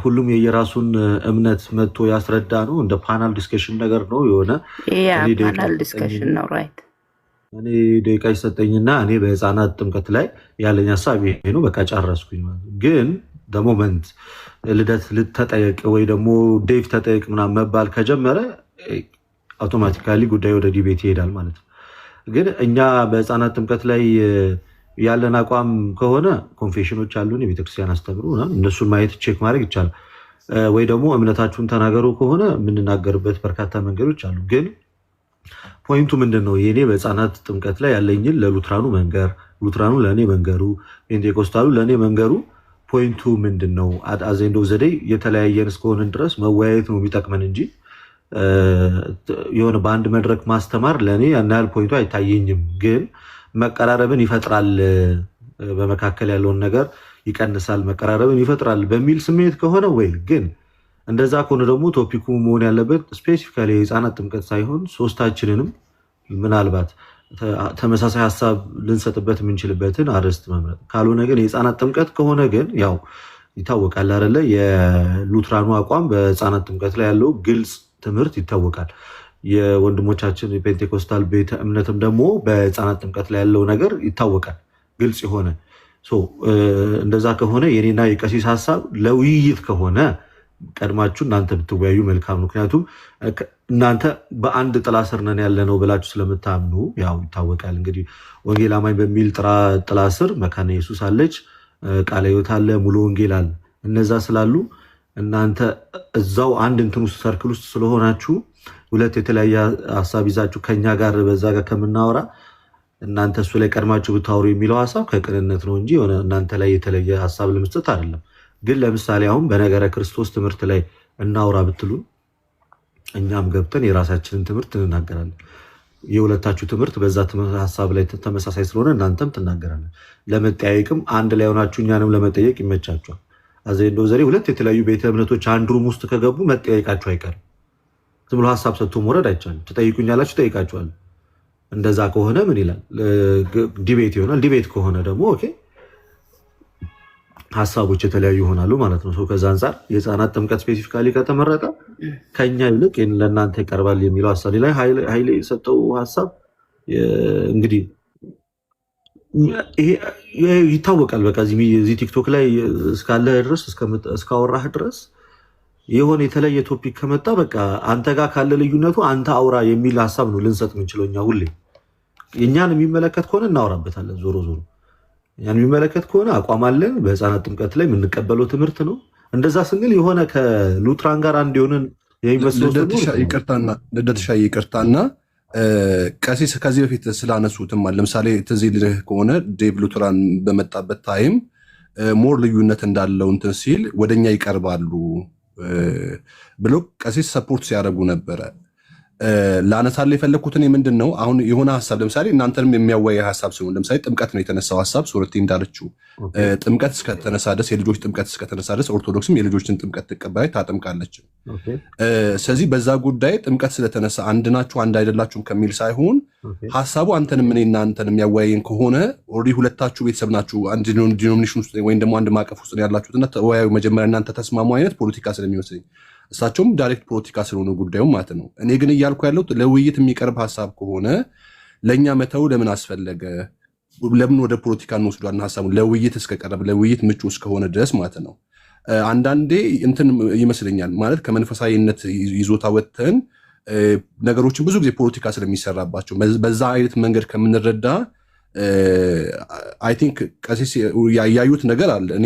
ሁሉም የየራሱን እምነት መጥቶ ያስረዳ ነው። እንደ ፓናል ዲስከሽን ነገር ነው የሆነ ፓናል ዲስከሽን ነው። ራይት እኔ ደቂቃ ይሰጠኝና እኔ በህፃናት ጥምቀት ላይ ያለኝ ሀሳብ ይሄ ነው። በቃ ጨረስኩኝ። ግን ሞመንት ልደት ልተጠየቅ ወይ ደግሞ ዴቭ ተጠየቅ ምናምን መባል ከጀመረ አውቶማቲካሊ ጉዳይ ወደ ዲቤት ይሄዳል ማለት ነው። ግን እኛ በህፃናት ጥምቀት ላይ ያለን አቋም ከሆነ ኮንፌሽኖች አሉን፣ የቤተክርስቲያን አስተምሩ እነሱን ማየት ቼክ ማድረግ ይቻላል። ወይ ደግሞ እምነታችሁን ተናገሩ ከሆነ የምንናገርበት በርካታ መንገዶች አሉ። ግን ፖይንቱ ምንድን ነው? የኔ በህፃናት ጥምቀት ላይ ያለኝን ለሉትራኑ መንገር፣ ሉትራኑ ለእኔ መንገሩ፣ ፔንቴኮስታሉ ለእኔ መንገሩ። ፖይንቱ ምንድን ነው? አዘንዶ ዘዴ የተለያየን እስከሆንን ድረስ መወያየት ነው የሚጠቅመን እንጂ የሆነ በአንድ መድረክ ማስተማር ለእኔ ያን ያህል ፖይንቱ አይታየኝም። ግን መቀራረብን ይፈጥራል፣ በመካከል ያለውን ነገር ይቀንሳል፣ መቀራረብን ይፈጥራል በሚል ስሜት ከሆነ ወይ ግን እንደዛ ከሆነ ደግሞ ቶፒኩ መሆን ያለበት ስፔሲፊካሊ የህፃናት ጥምቀት ሳይሆን ሶስታችንንም ምናልባት ተመሳሳይ ሀሳብ ልንሰጥበት የምንችልበትን አርዕስት መምረጥ። ካልሆነ ግን የህፃናት ጥምቀት ከሆነ ግን ያው ይታወቃል አይደለ? የሉትራኑ አቋም በህፃናት ጥምቀት ላይ ያለው ግልጽ ትምህርት ይታወቃል። የወንድሞቻችን የፔንቴኮስታል ቤተ እምነትም ደግሞ በህፃናት ጥምቀት ላይ ያለው ነገር ይታወቃል፣ ግልጽ የሆነ እንደዛ ከሆነ የኔና የቀሲስ ሀሳብ ለውይይት ከሆነ ቀድማችሁ እናንተ ብትወያዩ መልካም ነው። ምክንያቱም እናንተ በአንድ ጥላ ስር ነን ያለ ነው ብላችሁ ስለምታምኑ ያው ይታወቃል። እንግዲህ ወንጌል አማኝ በሚል ጥላ ስር መካነ ኢየሱስ አለች፣ ቃለ ሕይወት አለ፣ ሙሉ ወንጌል አለ። እነዛ ስላሉ እናንተ እዛው አንድ እንትን ውስጥ ሰርክል ውስጥ ስለሆናችሁ ሁለት የተለያየ ሀሳብ ይዛችሁ ከኛ ጋር በዛ ጋር ከምናወራ እናንተ እሱ ላይ ቀድማችሁ ብታወሩ የሚለው ሀሳብ ከቅንነት ነው እንጂ ሆነ እናንተ ላይ የተለየ ሀሳብ ለመስጠት አይደለም። ግን ለምሳሌ አሁን በነገረ ክርስቶስ ትምህርት ላይ እናውራ ብትሉን እኛም ገብተን የራሳችንን ትምህርት እንናገራለን። የሁለታችሁ ትምህርት በዛ ሀሳብ ላይ ተመሳሳይ ስለሆነ እናንተም ትናገራለን። ለመጠያየቅም አንድ ላይ ሆናችሁ እኛንም ለመጠየቅ ይመቻችኋል። አዘንዶ ዘሬ ሁለት የተለያዩ ቤተ እምነቶች አንድ ሩም ውስጥ ከገቡ መጠያየቃችሁ አይቀርም። ዝም ብሎ ሀሳብ ሰጥቶ መውረድ አይቻልም። ትጠይቁኛላችሁ፣ ጠይቃችኋል። እንደዛ ከሆነ ምን ይላል? ዲቤት ይሆናል። ዲቤት ከሆነ ደግሞ ኦኬ ሀሳቦች የተለያዩ ይሆናሉ ማለት ነው። ከዛ አንጻር የህፃናት ጥምቀት ስፔሲፊካሊ ከተመረጠ ከኛ ይልቅ ለእናንተ ይቀርባል የሚለው ሀሳብ ላይ ኃይሌ የሰጠው ሀሳብ እንግዲህ ይሄ ይታወቃል። በቃ እዚህ ቲክቶክ ላይ እስካለ ድረስ እስካወራህ ድረስ የሆነ የተለየ ቶፒክ ከመጣ በቃ አንተ ጋር ካለ ልዩነቱ አንተ አውራ የሚል ሀሳብ ነው ልንሰጥ የምንችለው። እኛ ሁሌ እኛን የሚመለከት ከሆነ እናወራበታለን። ዞሮ ዞሮ እኛን የሚመለከት ከሆነ አቋም አለን። በህፃናት ጥምቀት ላይ የምንቀበለው ትምህርት ነው። እንደዛ ስንል የሆነ ከሉትራን ጋር አንድ የሆነን የሚመስለው ይቅርታና ቀሲስ ከዚህ በፊት ስላነሱትም ለምሳሌ ትዝ ይልህ ከሆነ ዴቭ ሉትራን በመጣበት ታይም ሞር ልዩነት እንዳለው እንትን ሲል ወደኛ ይቀርባሉ ብሎ ቀሲስ ሰፖርት ሲያደርጉ ነበረ። ላነሳለ የፈለግኩትን ምንድን ነው አሁን የሆነ ሀሳብ ለምሳሌ እናንተንም የሚያወያይ ሀሳብ ሲሆን ለምሳሌ ጥምቀት ነው የተነሳው ሀሳብ ሶርቲ እንዳለችው ጥምቀት እስከተነሳ ድረስ የልጆች ጥምቀት እስከተነሳ ድረስ ኦርቶዶክስም የልጆችን ጥምቀት ትቀበላለች ታጠምቃለች። ስለዚህ በዛ ጉዳይ ጥምቀት ስለተነሳ አንድ ናችሁ አንድ አይደላችሁም ከሚል ሳይሆን ሀሳቡ አንተንም እኔ እናንተን የሚያወያየን ከሆነ ኦልሬዲ ሁለታችሁ ቤተሰብ ናችሁ አንድ ዲኖሚኔሽን ውስጥ ወይም ደግሞ አንድ ማዕቀፍ ውስጥ ያላችሁትና ተወያዩ መጀመሪያ እናንተ ተስማሙ አይነት ፖለቲካ ስለሚመስለኝ እሳቸውም ዳይሬክት ፖለቲካ ስለሆነ ጉዳዩ ማለት ነው። እኔ ግን እያልኩ ያለው ለውይይት የሚቀርብ ሀሳብ ከሆነ ለእኛ መተው ለምን አስፈለገ? ለምን ወደ ፖለቲካ እንወስዷለን? ሀሳቡ ለውይይት እስከቀረብ ለውይይት ምቹ እስከሆነ ድረስ ማለት ነው። አንዳንዴ እንትን ይመስለኛል ማለት ከመንፈሳዊነት ይዞታ ወጥተን ነገሮችን ብዙ ጊዜ ፖለቲካ ስለሚሰራባቸው በዛ አይነት መንገድ ከምንረዳ አይ ቲንክ ቀሲስ ያዩት ነገር አለ። እኔ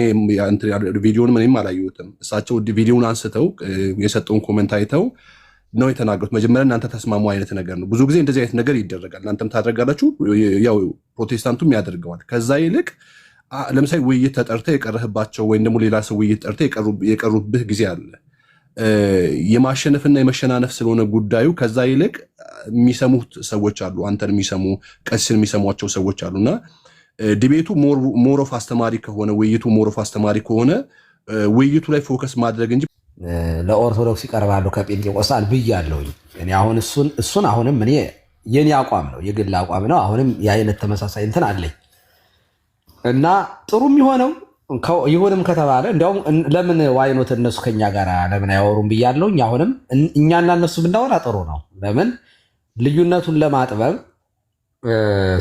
ቪዲዮን ምንም አላየሁትም። እሳቸው ቪዲዮን አንስተው የሰጠውን ኮመንት አይተው ነው የተናገሩት። መጀመሪያ እናንተ ተስማሙ አይነት ነገር ነው። ብዙ ጊዜ እንደዚህ አይነት ነገር ይደረጋል። እናንተም ታደርጋላችሁ፣ ያው ፕሮቴስታንቱም ያደርገዋል። ከዛ ይልቅ ለምሳሌ ውይይት ተጠርተህ የቀረህባቸው ወይም ደግሞ ሌላ ሰው ውይይት ጠርተህ የቀሩብህ ጊዜ አለ። የማሸነፍና የመሸናነፍ ስለሆነ ጉዳዩ ከዛ ይልቅ የሚሰሙት ሰዎች አሉ፣ አንተን የሚሰሙ ቀሲስን የሚሰሟቸው ሰዎች አሉና ዲቤቱ ሞሮፍ አስተማሪ ከሆነ ውይይቱ ሞሮፍ አስተማሪ ከሆነ ውይይቱ ላይ ፎከስ ማድረግ እንጂ ለኦርቶዶክስ ይቀርባሉ ከጴንጤቆስጣል ብያለሁኝ። እኔ አሁን እሱን አሁንም እኔ የኔ አቋም ነው የግል አቋም ነው። አሁንም የአይነት ተመሳሳይ እንትን አለኝ እና ጥሩ የሚሆነው ይሁንም ከተባለ እንዲያውም ለምን ዋይኖት እነሱ ከኛ ጋር ለምን አያወሩም ብያለሁኝ። አሁንም እኛና እነሱ ብናወራ ጥሩ ነው። ለምን ልዩነቱን ለማጥበብ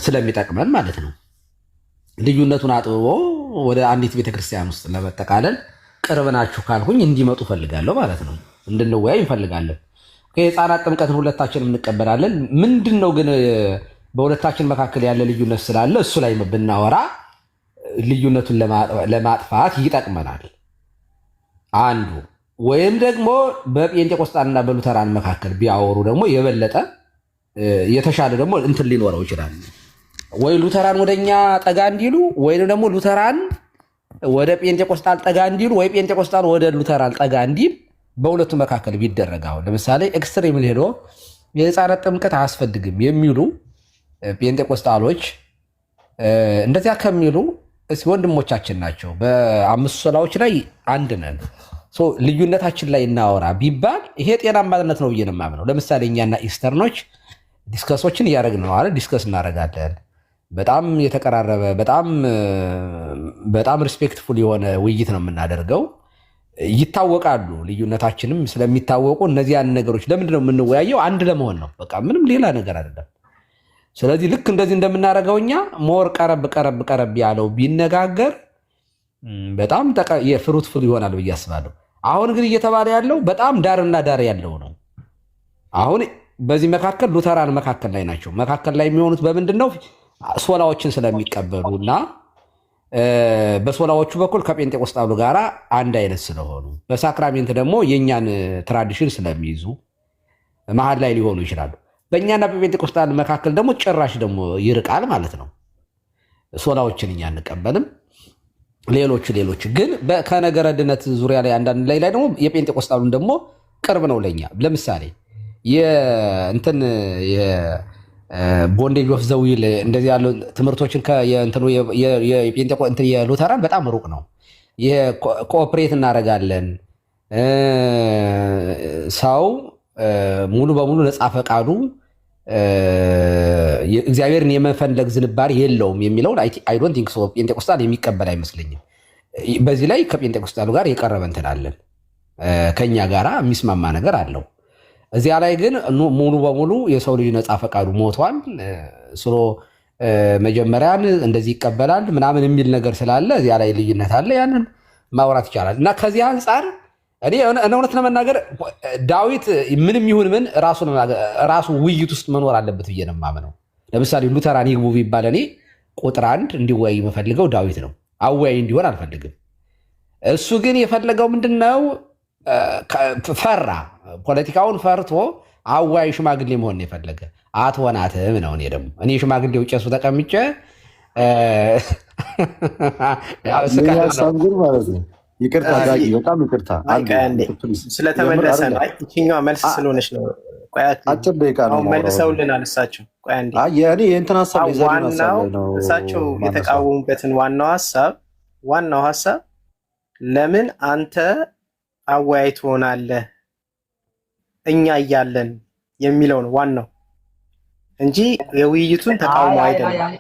ስለሚጠቅመን ማለት ነው። ልዩነቱን አጥብቦ ወደ አንዲት ቤተክርስቲያን ውስጥ ለመጠቃለል ቅርብ ናችሁ ካልኩኝ እንዲመጡ ፈልጋለሁ ማለት ነው። እንድንወያይ እንፈልጋለን። የህፃናት ጥምቀትን ሁለታችንም እንቀበላለን። ምንድን ነው ግን በሁለታችን መካከል ያለ ልዩነት ስላለ እሱ ላይ ብናወራ ልዩነቱን ለማጥፋት ይጠቅመናል። አንዱ ወይም ደግሞ በጴንጤቆስጣንና በሉተራን መካከል ቢያወሩ ደግሞ የበለጠ የተሻለ ደግሞ እንትን ሊኖረው ይችላል። ወይ ሉተራን ወደኛ ጠጋ እንዲሉ ወይም ደግሞ ሉተራን ወደ ጴንጤቆስጣን ጠጋ እንዲሉ ወይ ጴንጤቆስጣን ወደ ሉተራን ጠጋ እንዲል በሁለቱ መካከል ቢደረጋው። ለምሳሌ ኤክስትሪም ሄዶ የህፃናት ጥምቀት አያስፈልግም የሚሉ ጴንጤቆስጣሎች እንደዚያ ከሚሉ ወንድሞቻችን ናቸው። በአምስቱ ሶላዎች ላይ አንድ ነን፣ ልዩነታችን ላይ እናወራ ቢባል ይሄ ጤናማነት ነው ብዬ ነው የማምነው። ለምሳሌ እኛና ኢስተርኖች ዲስከሶችን እያደረግን ነው አይደል? ዲስከስ እናደርጋለን። በጣም የተቀራረበ በጣም ሪስፔክትፉል የሆነ ውይይት ነው የምናደርገው። ይታወቃሉ፣ ልዩነታችንም ስለሚታወቁ እነዚያን ነገሮች ለምንድን ነው የምንወያየው? አንድ ለመሆን ነው። በቃ ምንም ሌላ ነገር አይደለም። ስለዚህ ልክ እንደዚህ እንደምናደርገው እኛ ሞር ቀረብ ያለው ቢነጋገር በጣም የፍሩትፉል ይሆናል ብዬ አስባለሁ። አሁን ግን እየተባለ ያለው በጣም ዳርና ዳር ያለው ነው። አሁን በዚህ መካከል ሉተራን መካከል ላይ ናቸው። መካከል ላይ የሚሆኑት በምንድን ነው? ሶላዎችን ስለሚቀበሉ እና በሶላዎቹ በኩል ከጴንጤቆስጣሉ ጋር አንድ አይነት ስለሆኑ በሳክራሜንት ደግሞ የእኛን ትራዲሽን ስለሚይዙ መሀል ላይ ሊሆኑ ይችላሉ። በእኛና በጴንጤቆስጣል መካከል ደግሞ ጭራሽ ደግሞ ይርቃል ማለት ነው። ሶላዎችን እኛ አንቀበልም። ሌሎች ግን ከነገረ ድነት ዙሪያ ላይ አንዳንድ ላይ ደግሞ የጴንጤቆስጣሉን ደግሞ ቅርብ ነው ለኛ። ለምሳሌ ቦንዴጅ ኦፍ ዘዊል እንደዚህ ያሉ ትምህርቶችን የሉተራን በጣም ሩቅ ነው። ኮኦፕሬት እናደርጋለን። ሰው ሙሉ በሙሉ ነፃ ፈቃዱ እግዚአብሔርን የመፈለግ ዝንባሬ የለውም የሚለውን አይ ዶንት ቲንክ ሶ ጴንጤቆስጣል የሚቀበል አይመስለኝም። በዚህ ላይ ከጴንጤቆስጣሉ ጋር የቀረበ እንትን አለን፣ ከኛ ጋራ የሚስማማ ነገር አለው። እዚያ ላይ ግን ሙሉ በሙሉ የሰው ልጅ ነፃ ፈቃዱ ሞቷል ስሎ መጀመሪያን እንደዚህ ይቀበላል ምናምን የሚል ነገር ስላለ እዚያ ላይ ልዩነት አለ። ያንን ማውራት ይቻላል እና ከዚህ አንጻር እኔ እውነት ለመናገር ዳዊት ምንም ይሁን ምን ራሱ ውይይት ውስጥ መኖር አለበት ብዬ ነው የማምነው። ለምሳሌ ሉተራን ይግቡ ቢባል እኔ ቁጥር 1 እንዲወያይ የምፈልገው ዳዊት ነው። አወያይ እንዲሆን አልፈልግም። እሱ ግን የፈለገው ምንድነው? ፈራ፣ ፖለቲካውን ፈርቶ አወያይ ሽማግሌ መሆን የፈለገ አትሆናትም ነው። እኔ ሽማግሌው ቄሱ ተቀምጬ ይቅርታ በጣም ይቅርታ ስለተመለሰ ነው። ይችኛዋ መልስ ስለሆነች ነው። አጭር ደቂቃ ነው መልሰውልናል እሳቸው። እኔ የእንትን ሀሳብ እሳቸው የተቃወሙበትን ዋናው ሀሳብ ለምን አንተ አወያይ ትሆናለህ እኛ እያለን የሚለው ነው ዋናው እንጂ የውይይቱን ተቃውሞ አይደለም።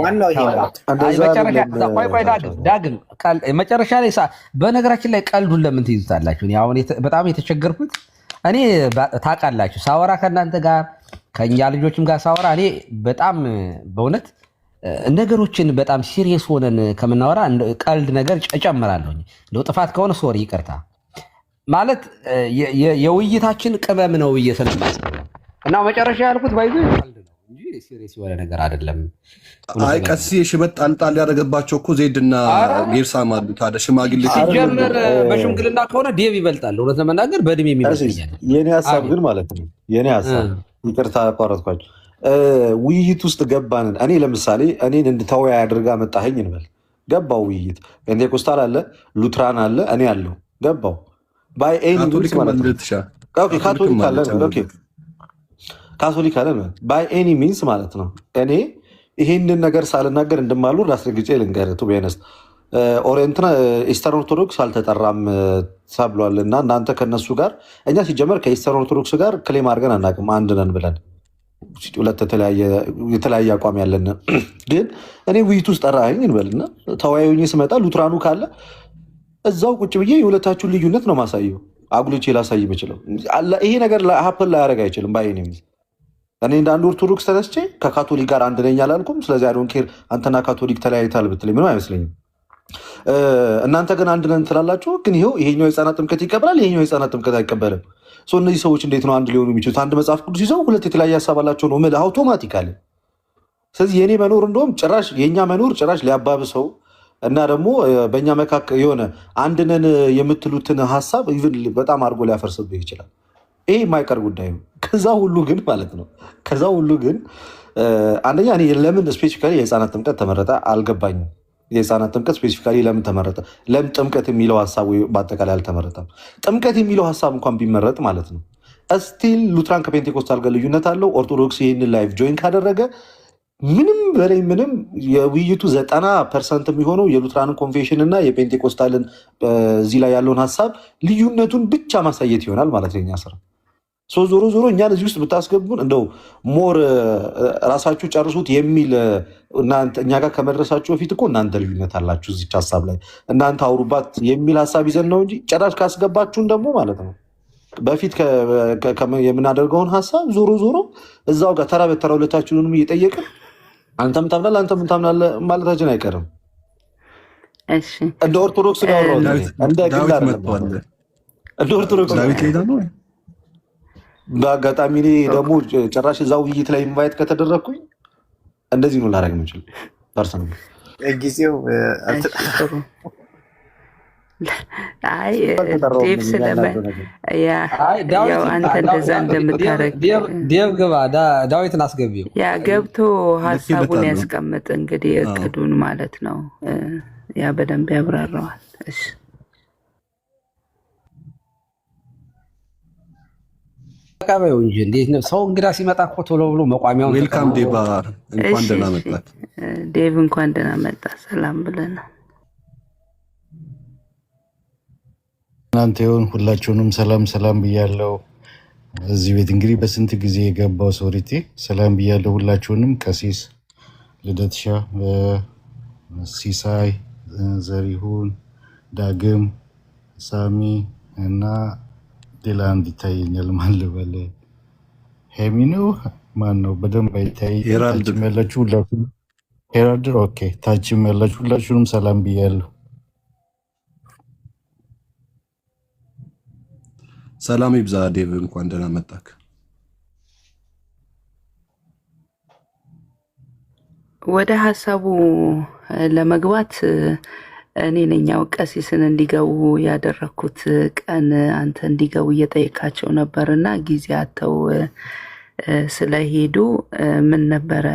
ዋናው ይሄ ነው። ዳግም መጨረሻ ላይ በነገራችን ላይ ቀልዱን ለምን ትይዙታላችሁ? አሁን በጣም የተቸገርኩት እኔ ታውቃላችሁ፣ ሳወራ ከእናንተ ጋር ከእኛ ልጆችም ጋር ሳወራ እኔ በጣም በእውነት ነገሮችን በጣም ሲሪየስ ሆነን ከምናወራ ቀልድ ነገር እጨምራለሁ። እንደው ጥፋት ከሆነ ሶሪ ይቅርታ። ማለት የውይይታችን ቅመም ነው ብዬ ስለማስብ እና መጨረሻ ያልኩት ባይዞ ቀልድ ነው እንጂ ሲሪየስ የሆነ ነገር አይደለም። አይ ቀስ ሽመጥ ጣልጣል ያደረገባቸው እኮ ዜድና ጌርሳም አሉ። ታዲያ ሽማግሌ ሲጀመር በሽምግልና ከሆነ ዴቭ ይበልጣል። እውነት ለመናገር በእድሜ የሚመስለኛል። የኔ ሀሳብ ግን ማለት ነው የኔ ሀሳብ ይቅርታ አቋረጥኳቸው። ውይይት ውስጥ ገባንን። እኔ ለምሳሌ እኔን እንድተወያይ አድርጋ መጣኸኝ እንበል፣ ገባው ውይይት። ፔንቴኮስታል አለ፣ ሉትራን አለ፣ እኔ አለው ገባው። ካቶሊክ አለ ባይ ኤኒ ሚንስ ማለት ነው። እኔ ይሄንን ነገር ሳልናገር እንደማልወር አስረግጬ ልንገርህ። ቱ ቢሆነስ ኢስተርን ኦርቶዶክስ አልተጠራም ተብሏል እና እናንተ ከነሱ ጋር እኛ ሲጀመር ከኢስተርን ኦርቶዶክስ ጋር ክሌም አድርገን አናውቅም አንድ ነን ብለን ሁለት የተለያየ አቋም ያለን ግን እኔ ውይይት ውስጥ ጠራኸኝ እንበልና ተወያዩኝ ስመጣ ሉትራኑ ካለ እዛው ቁጭ ብዬ የሁለታችሁን ልዩነት ነው ማሳየው። አጉልቼ ላሳይ የምችለው ይሄ ነገር ሀፕን ላያደርግ አይችልም። ባይ እኔ እንደ አንድ ኦርቶዶክስ ተነስቼ ከካቶሊክ ጋር አንድ ነኝ አላልኩም። ስለዚህ አይ ዶንት ኬር አንተና ካቶሊክ ተለያይታል ብትለኝ ምንም አይመስለኝም። እናንተ ግን አንድ ነን ትላላችሁ። ግን ይሄኛው የህፃናት ጥምቀት ይቀበላል፣ ይሄኛው የህፃናት ጥምቀት አይቀበልም። እነዚህ ሰዎች እንዴት ነው አንድ ሊሆኑ የሚችሉት? አንድ መጽሐፍ ቅዱስ ይዘው ሁለት የተለያየ ሀሳብ አላቸው ነው የምልህ አውቶማቲካሊ። ስለዚህ የእኔ መኖር እንደውም ጭራሽ የእኛ መኖር ጭራሽ ሊያባብሰው እና ደግሞ በእኛ መካከል የሆነ አንድነን የምትሉትን ሀሳብ በጣም አድርጎ ሊያፈርስብህ ይችላል። ይሄ የማይቀር ጉዳይ ነው። ከዛ ሁሉ ግን አንደኛ እኔ ለምን ስፔሲፊካሊ የህፃናት ጥምቀት ተመረጠ አልገባኝም። የህፃናት ጥምቀት ስፔሲፊካሊ ለምን ተመረጠ? ለምን ጥምቀት የሚለው ሀሳብ በአጠቃላይ አልተመረጠም? ጥምቀት የሚለው ሀሳብ እንኳን ቢመረጥ ማለት ነው ስቲል ሉትራን ከፔንቴኮስታል ጋር ልዩነት አለው። ኦርቶዶክስ ይህንን ላይፍ ጆይን ካደረገ ምንም በላይ ምንም የውይይቱ 90% የሚሆነው የሉትራንን ኮንፌሽን እና የፔንቴኮስታልን እዚህ ላይ ያለውን ሀሳብ ልዩነቱን ብቻ ማሳየት ይሆናል ማለት ነው የኛ ስራ። ዞሮ እኛን እዚህ ውስጥ ብታስገቡን እንደው ሞር ራሳችሁ ጨርሱት የሚል እኛ ጋር ከመድረሳችሁ በፊት እኮ እናንተ ልዩነት አላችሁ እዚች ሀሳብ ላይ እናንተ አውሩባት የሚል ሀሳብ ይዘን ነው እንጂ ጭራሽ ካስገባችሁን ደግሞ ማለት ነው በፊት የምናደርገውን ሀሳብ ዞሮ እዛው ጋር ተራ በተራ ሁለታችሁንም እየጠየቅን አንተም ታምናለህ አንተም ታምናለህ ማለታችን አይቀርም። እንደ ኦርቶዶክስ እንደ ኦርቶዶክስ በአጋጣሚ እኔ ደግሞ ጭራሽ እዛ ውይይት ላይ ኢንቫይት ከተደረግኩኝ እንደዚህ ነው ላደርግ የምችል ፐርሰን ጊዜው ዴቭ ስለምን አንተ እንደዛ እንደምታደርግ ዴቭ ግባ፣ ዳዊትን አስገቢው። ያ ገብቶ ሀሳቡን ያስቀምጥ እንግዲህ እቅዱን ማለት ነው። ያ በደንብ ያብራራዋል። እሺ ተቀበይው እንጂ እንዴት ነው ሰው እንግዳ ሲመጣ እኮ ቶሎ ብሎ መቋሚያውን ዌልካም ዴቭ፣ እንኳን ደህና መጣ። ዴቭ እንኳን ደህና መጣ። ሰላም ብለና እናንተ ይሁን ሁላችሁንም ሰላም ብያለሁ። እዚህ ቤት እንግዲህ በስንት ጊዜ የገባው ሶሪቲ ሰላም ብያለሁ ሁላችሁንም። ቀሲስ ልደትሻ፣ ሲሳይ፣ ዘሪሁን፣ ዳግም፣ ሳሚ እና ሌላ አንድ ይታየኛል። ማን ልበል? ሄሚኑ ማን ነው? በደንብ አይታይ። ታችም ያላችሁ ሁላችሁም ሄራልድ። ኦኬ፣ ታችም ያላችሁ ሁላችሁንም ሰላም ብያለሁ። ሰላም ይብዛ ዴቭ፣ እንኳን ደህና መጣክ። ወደ ሀሳቡ ለመግባት እኔ ነኛው ቀሲስን እንዲገቡ ያደረኩት ቀን አንተ እንዲገቡ እየጠየቃቸው ነበርና ጊዜ አተው ስለሄዱ ምን ነበረ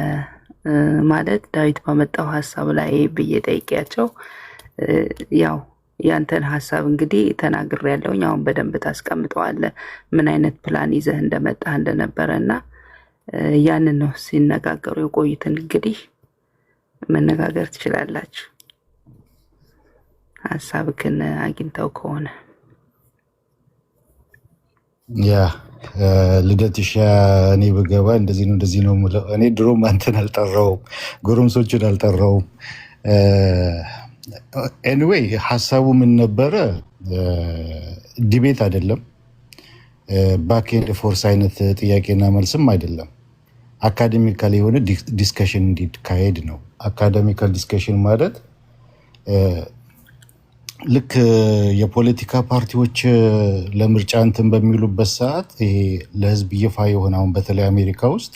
ማለት ዳዊት ባመጣው ሀሳብ ላይ ብዬ ጠይቄያቸው ያው ያንተን ሀሳብ እንግዲህ ተናግሬያለሁ። አሁን በደንብ ታስቀምጠዋለህ ምን አይነት ፕላን ይዘህ እንደመጣህ እንደነበረና ያንን ነው ሲነጋገሩ የቆዩትን። እንግዲህ መነጋገር ትችላላችሁ ሀሳብክን አግኝተው ከሆነ። ያ ልደትሻ እኔ ብገባ እንደዚህ ነው የምለው። እኔ ድሮም አንተን አልጠራውም፣ ጎረምሶችን አልጠራውም። ኤኒዌይ ሀሳቡ ምን ነበረ? ዲቤት አይደለም፣ ባክ ኤንድ ፎርስ አይነት ጥያቄና መልስም አይደለም። አካዴሚካል የሆነ ዲስከሽን እንዲካሄድ ነው። አካዴሚካል ዲስከሽን ማለት ልክ የፖለቲካ ፓርቲዎች ለምርጫ እንትን በሚሉበት ሰዓት ይሄ ለህዝብ ይፋ የሆነ አሁን በተለይ አሜሪካ ውስጥ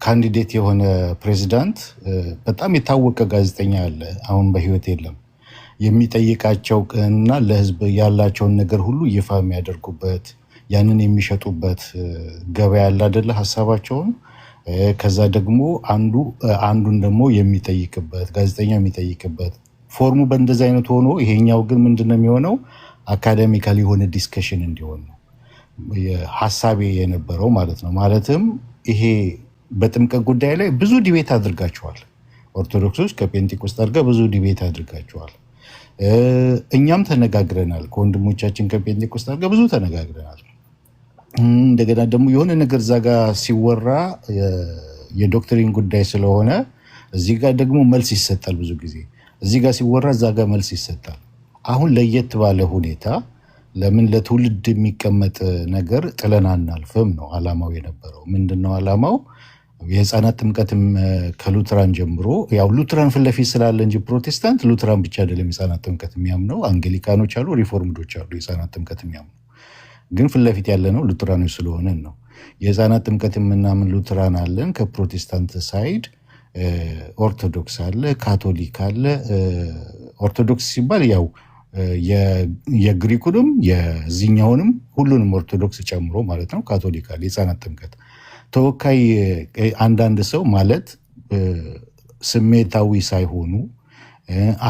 ካንዲዴት የሆነ ፕሬዚዳንት በጣም የታወቀ ጋዜጠኛ አለ፣ አሁን በህይወት የለም። የሚጠይቃቸው እና ለህዝብ ያላቸውን ነገር ሁሉ ይፋ የሚያደርጉበት ያንን የሚሸጡበት ገበያ ያለ አይደለ ሀሳባቸውን። ከዛ ደግሞ አንዱን ደግሞ የሚጠይቅበት ጋዜጠኛ የሚጠይቅበት ፎርሙ በእንደዚህ አይነት ሆኖ፣ ይሄኛው ግን ምንድነው የሚሆነው? አካዴሚካል የሆነ ዲስከሽን እንዲሆን ነው ሀሳቤ የነበረው ማለት ነው። ማለትም ይሄ በጥምቀት ጉዳይ ላይ ብዙ ዲቤት አድርጋቸዋል ኦርቶዶክሶች ከፔንቴኮስታል ጋር ብዙ ዲቤት አድርጋቸዋል። እኛም ተነጋግረናል፣ ከወንድሞቻችን ከፔንቴኮስታል ጋር ብዙ ተነጋግረናል። እንደገና ደግሞ የሆነ ነገር እዛ ጋር ሲወራ የዶክትሪን ጉዳይ ስለሆነ እዚህ ጋር ደግሞ መልስ ይሰጣል። ብዙ ጊዜ እዚህ ጋር ሲወራ እዛ ጋር መልስ ይሰጣል። አሁን ለየት ባለ ሁኔታ ለምን ለትውልድ የሚቀመጥ ነገር ጥለን አናልፍም ነው አላማው የነበረው። ምንድነው አላማው? የህፃናት ጥምቀትም ከሉትራን ጀምሮ ያው ሉትራን ፊት ለፊት ስላለ እንጂ ፕሮቴስታንት ሉትራን ብቻ አይደለም የህፃናት ጥምቀት የሚያምነው። አንግሊካኖች አሉ፣ ሪፎርምዶች አሉ የህፃናት ጥምቀት የሚያምኑ። ግን ፊት ለፊት ያለ ነው ሉትራኖች ስለሆነን ነው። የህፃናት ጥምቀት የምናምን ሉትራን አለን። ከፕሮቴስታንት ሳይድ ኦርቶዶክስ አለ፣ ካቶሊክ አለ። ኦርቶዶክስ ሲባል ያው የግሪኩንም የዚኛውንም ሁሉንም ኦርቶዶክስ ጨምሮ ማለት ነው። ካቶሊክ አለ። የህፃናት ጥምቀት ተወካይ አንዳንድ ሰው ማለት ስሜታዊ ሳይሆኑ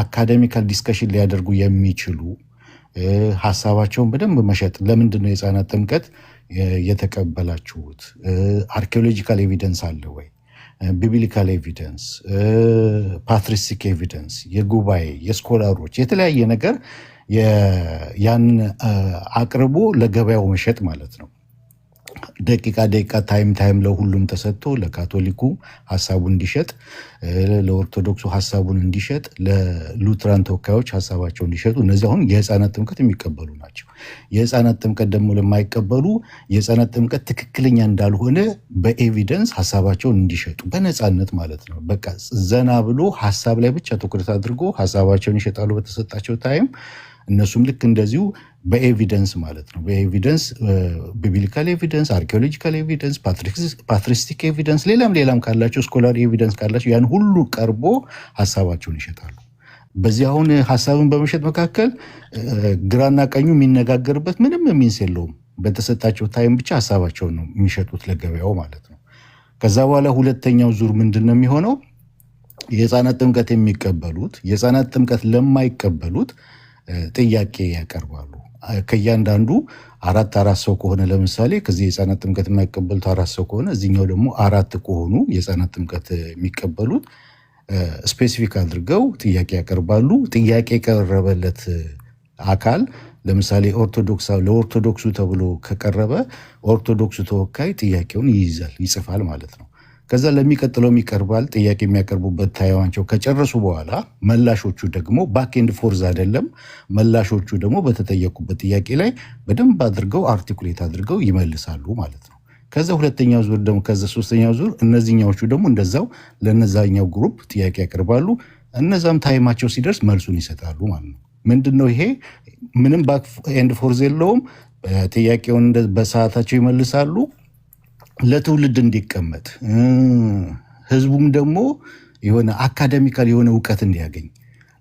አካዴሚካል ዲስከሽን ሊያደርጉ የሚችሉ ሀሳባቸውን በደንብ መሸጥ። ለምንድን ነው የህፃናት ጥምቀት የተቀበላችሁት? አርኪኦሎጂካል ኤቪደንስ አለ ወይ? ቢብሊካል ኤቪደንስ፣ ፓትሪስቲክ ኤቪደንስ፣ የጉባኤ የስኮላሮች የተለያየ ነገር ያን አቅርቦ ለገበያው መሸጥ ማለት ነው። ደቂቃ ታይም ለሁሉም ተሰጥቶ ለካቶሊኩ ሀሳቡን እንዲሸጥ፣ ለኦርቶዶክሱ ሀሳቡን እንዲሸጥ፣ ለሉትራን ተወካዮች ሀሳባቸውን እንዲሸጡ። እነዚህ አሁን የህፃናት ጥምቀት የሚቀበሉ ናቸው። የህፃናት ጥምቀት ደግሞ ለማይቀበሉ የህፃናት ጥምቀት ትክክለኛ እንዳልሆነ በኤቪደንስ ሀሳባቸውን እንዲሸጡ በነፃነት ማለት ነው። በቃ ዘና ብሎ ሀሳብ ላይ ብቻ ትኩረት አድርጎ ሀሳባቸውን ይሸጣሉ በተሰጣቸው ታይም። እነሱም ልክ እንደዚሁ በኤቪደንስ ማለት ነው። በኤቪደንስ ቢብሊካል ኤቪደንስ፣ አርኪኦሎጂካል ኤቪደንስ፣ ፓትሪስቲክ ኤቪደንስ፣ ሌላም ካላቸው ስኮላር ኤቪደንስ ካላቸው ያን ሁሉ ቀርቦ ሀሳባቸውን ይሸጣሉ። በዚህ አሁን ሀሳብን በመሸጥ መካከል ግራና ቀኙ የሚነጋገርበት ምንም ሚንስ የለውም። በተሰጣቸው ታይም ብቻ ሀሳባቸውን ነው የሚሸጡት ለገበያው ማለት ነው። ከዛ በኋላ ሁለተኛው ዙር ምንድን ነው የሚሆነው? የህፃናት ጥምቀት የሚቀበሉት የህፃናት ጥምቀት ለማይቀበሉት ጥያቄ ያቀርባሉ። ከእያንዳንዱ አራት ሰው ከሆነ ለምሳሌ ከዚህ የህፃናት ጥምቀት የማይቀበሉት 4 ሰው ከሆነ እዚኛው ደግሞ 4 ከሆኑ የህፃናት ጥምቀት የሚቀበሉት ስፔሲፊክ አድርገው ጥያቄ ያቀርባሉ። ጥያቄ የቀረበለት አካል ለምሳሌ ለኦርቶዶክሱ ተብሎ ከቀረበ ኦርቶዶክሱ ተወካይ ጥያቄውን ይይዛል፣ ይጽፋል ማለት ነው። ከዛ ለሚቀጥለውም ይቀርባል። ጥያቄ የሚያቀርቡበት ታይዋቸው ከጨረሱ በኋላ መላሾቹ ደግሞ ባክ ኤንድ ፎርዝ አይደለም፣ መላሾቹ ደግሞ በተጠየቁበት ጥያቄ ላይ በደንብ አድርገው አርቲኩሌት አድርገው ይመልሳሉ ማለት ነው። ከዛ ሁለተኛው ዙር ደግሞ ከዛ ሶስተኛው ዙር እነዚህኛዎቹ ደግሞ እንደዛው ለነዛኛው ግሩፕ ጥያቄ ያቀርባሉ። እነዛም ታይማቸው ሲደርስ መልሱን ይሰጣሉ ማለት ነው። ምንድነው ይሄ? ምንም ባክ ኤንድ ፎርዝ የለውም። ጥያቄውን በሰዓታቸው ይመልሳሉ። ለትውልድ እንዲቀመጥ ህዝቡም ደግሞ የሆነ አካዴሚካል የሆነ እውቀት እንዲያገኝ።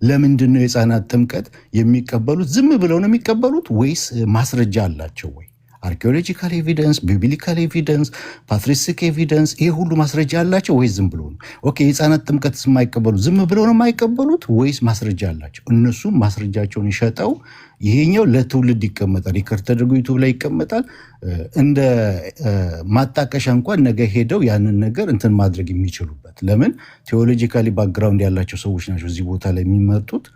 ለምንድን ነው የህፃናት ጥምቀት የሚቀበሉት? ዝም ብለው ነው የሚቀበሉት ወይስ ማስረጃ አላቸው ወይ? አርኪኦሎጂካል ኤቪደንስ፣ ቢብሊካል ኤቪደንስ፣ ፓትሪስቲክ ኤቪደንስ፣ ይሄ ሁሉ ማስረጃ አላቸው ወይስ ዝም ብሎ ነው? ኦኬ፣ የህፃናት ጥምቀት የማይቀበሉት ዝም ብለው ነው የማይቀበሉት ወይስ ማስረጃ አላቸው? እነሱም ማስረጃቸውን ይሸጠው ይሄኛው ለትውልድ ይቀመጣል፣ ሪከርድ ተደርጎ ዩቱብ ላይ ይቀመጣል። እንደ ማጣቀሻ እንኳን ነገ ሄደው ያንን ነገር እንትን ማድረግ የሚችሉበት። ለምን ቴዎሎጂካሊ ባክግራውንድ ያላቸው ሰዎች ናቸው እዚህ ቦታ ላይ የሚመጡት፣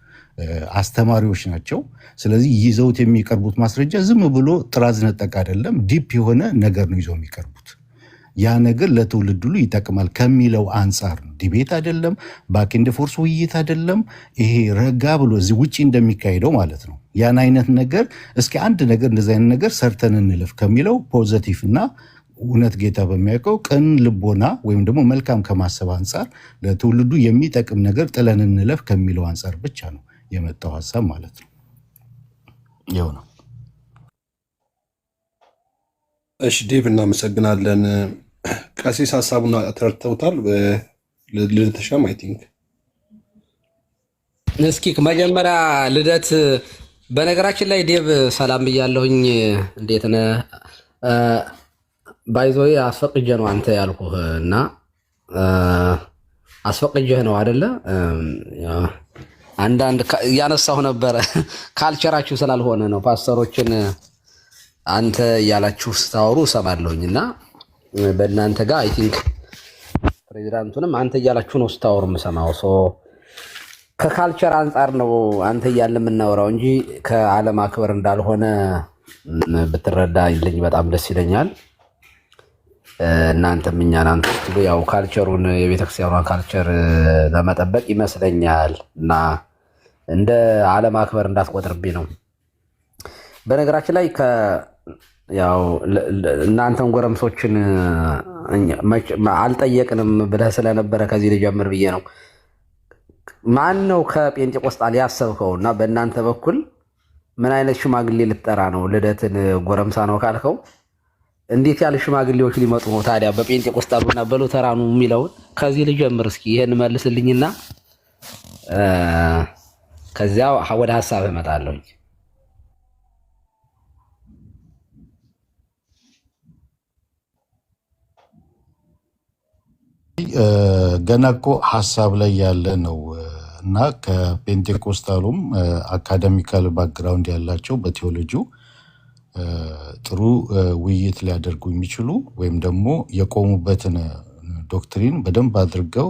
አስተማሪዎች ናቸው። ስለዚህ ይዘውት የሚቀርቡት ማስረጃ ዝም ብሎ ጥራዝ ነጠቅ አይደለም፣ ዲፕ የሆነ ነገር ነው ይዘው የሚቀርቡት። ያ ነገር ለትውልድ ሁሉ ይጠቅማል ከሚለው አንጻር ነው። ዲቤት አይደለም፣ ባክ ኤንድ ፎርስ ውይይት አይደለም። ይሄ ረጋ ብሎ እዚህ ውጭ እንደሚካሄደው ማለት ነው። ያን አይነት ነገር እስኪ አንድ ነገር እንደዚህ አይነት ነገር ሰርተን እንለፍ ከሚለው ፖዘቲቭ እና እውነት ጌታ በሚያውቀው ቅን ልቦና ወይም ደግሞ መልካም ከማሰብ አንጻር ለትውልዱ የሚጠቅም ነገር ጥለን እንለፍ ከሚለው አንጻር ብቻ ነው የመጣው ሀሳብ ማለት ነው። ይኸው ነው። እሺ ዴቭ እናመሰግናለን። ቀሲስ ሀሳቡን ተረድተውታል? ልደተሻም አይ ቲንክ እስኪ መጀመሪያ ልደት፣ በነገራችን ላይ ዴቭ ሰላም ብያለሁኝ። እንዴት ነህ? ባይዞይ አስፈቅጀ ነው አንተ ያልኩህ እና አስፈቅጀህ ነው አደለ? አንዳንድ እያነሳሁ ነበረ ካልቸራችሁ ስላልሆነ ነው። ፓስተሮችን አንተ እያላችሁ ስታወሩ እሰማለሁኝ እና በእናንተ ጋር አይ ቲንክ ፕሬዚዳንቱንም አንተ እያላችሁ ነው ስታወሩ የምሰማው። ከካልቸር አንጻር ነው አንተ እያለ የምናወራው እንጂ ከዓለም አክበር እንዳልሆነ ብትረዳ ይልኝ በጣም ደስ ይለኛል። እናንተም እኛን አንተ ስትሉ ያው ካልቸሩን የቤተክርስቲያኗን ካልቸር ለመጠበቅ ይመስለኛል እና እንደ ዓለም አክበር እንዳትቆጥርብኝ ነው። በነገራችን ላይ ያው እናንተን ጎረምሶችን አልጠየቅንም ብለህ ስለነበረ ከዚህ ልጀምር ብዬ ነው። ማን ነው ከጴንጤቆስጣል ያሰብከው እና በእናንተ በኩል ምን አይነት ሽማግሌ ልትጠራ ነው? ልደትን ጎረምሳ ነው ካልከው እንዴት ያለ ሽማግሌዎች ሊመጡ ነው ታዲያ? በጴንጤቆስጣሉና በሉተራኑ የሚለውን ከዚህ ልጀምር። እስኪ ይህን መልስልኝና ከዚያ ወደ ሀሳብ እመጣለሁ። ገና እኮ ሀሳብ ላይ ያለ ነው እና ከፔንቴኮስታሉም አካዳሚካል ባክግራውንድ ያላቸው በቴዎሎጂው ጥሩ ውይይት ሊያደርጉ የሚችሉ ወይም ደግሞ የቆሙበትን ዶክትሪን በደንብ አድርገው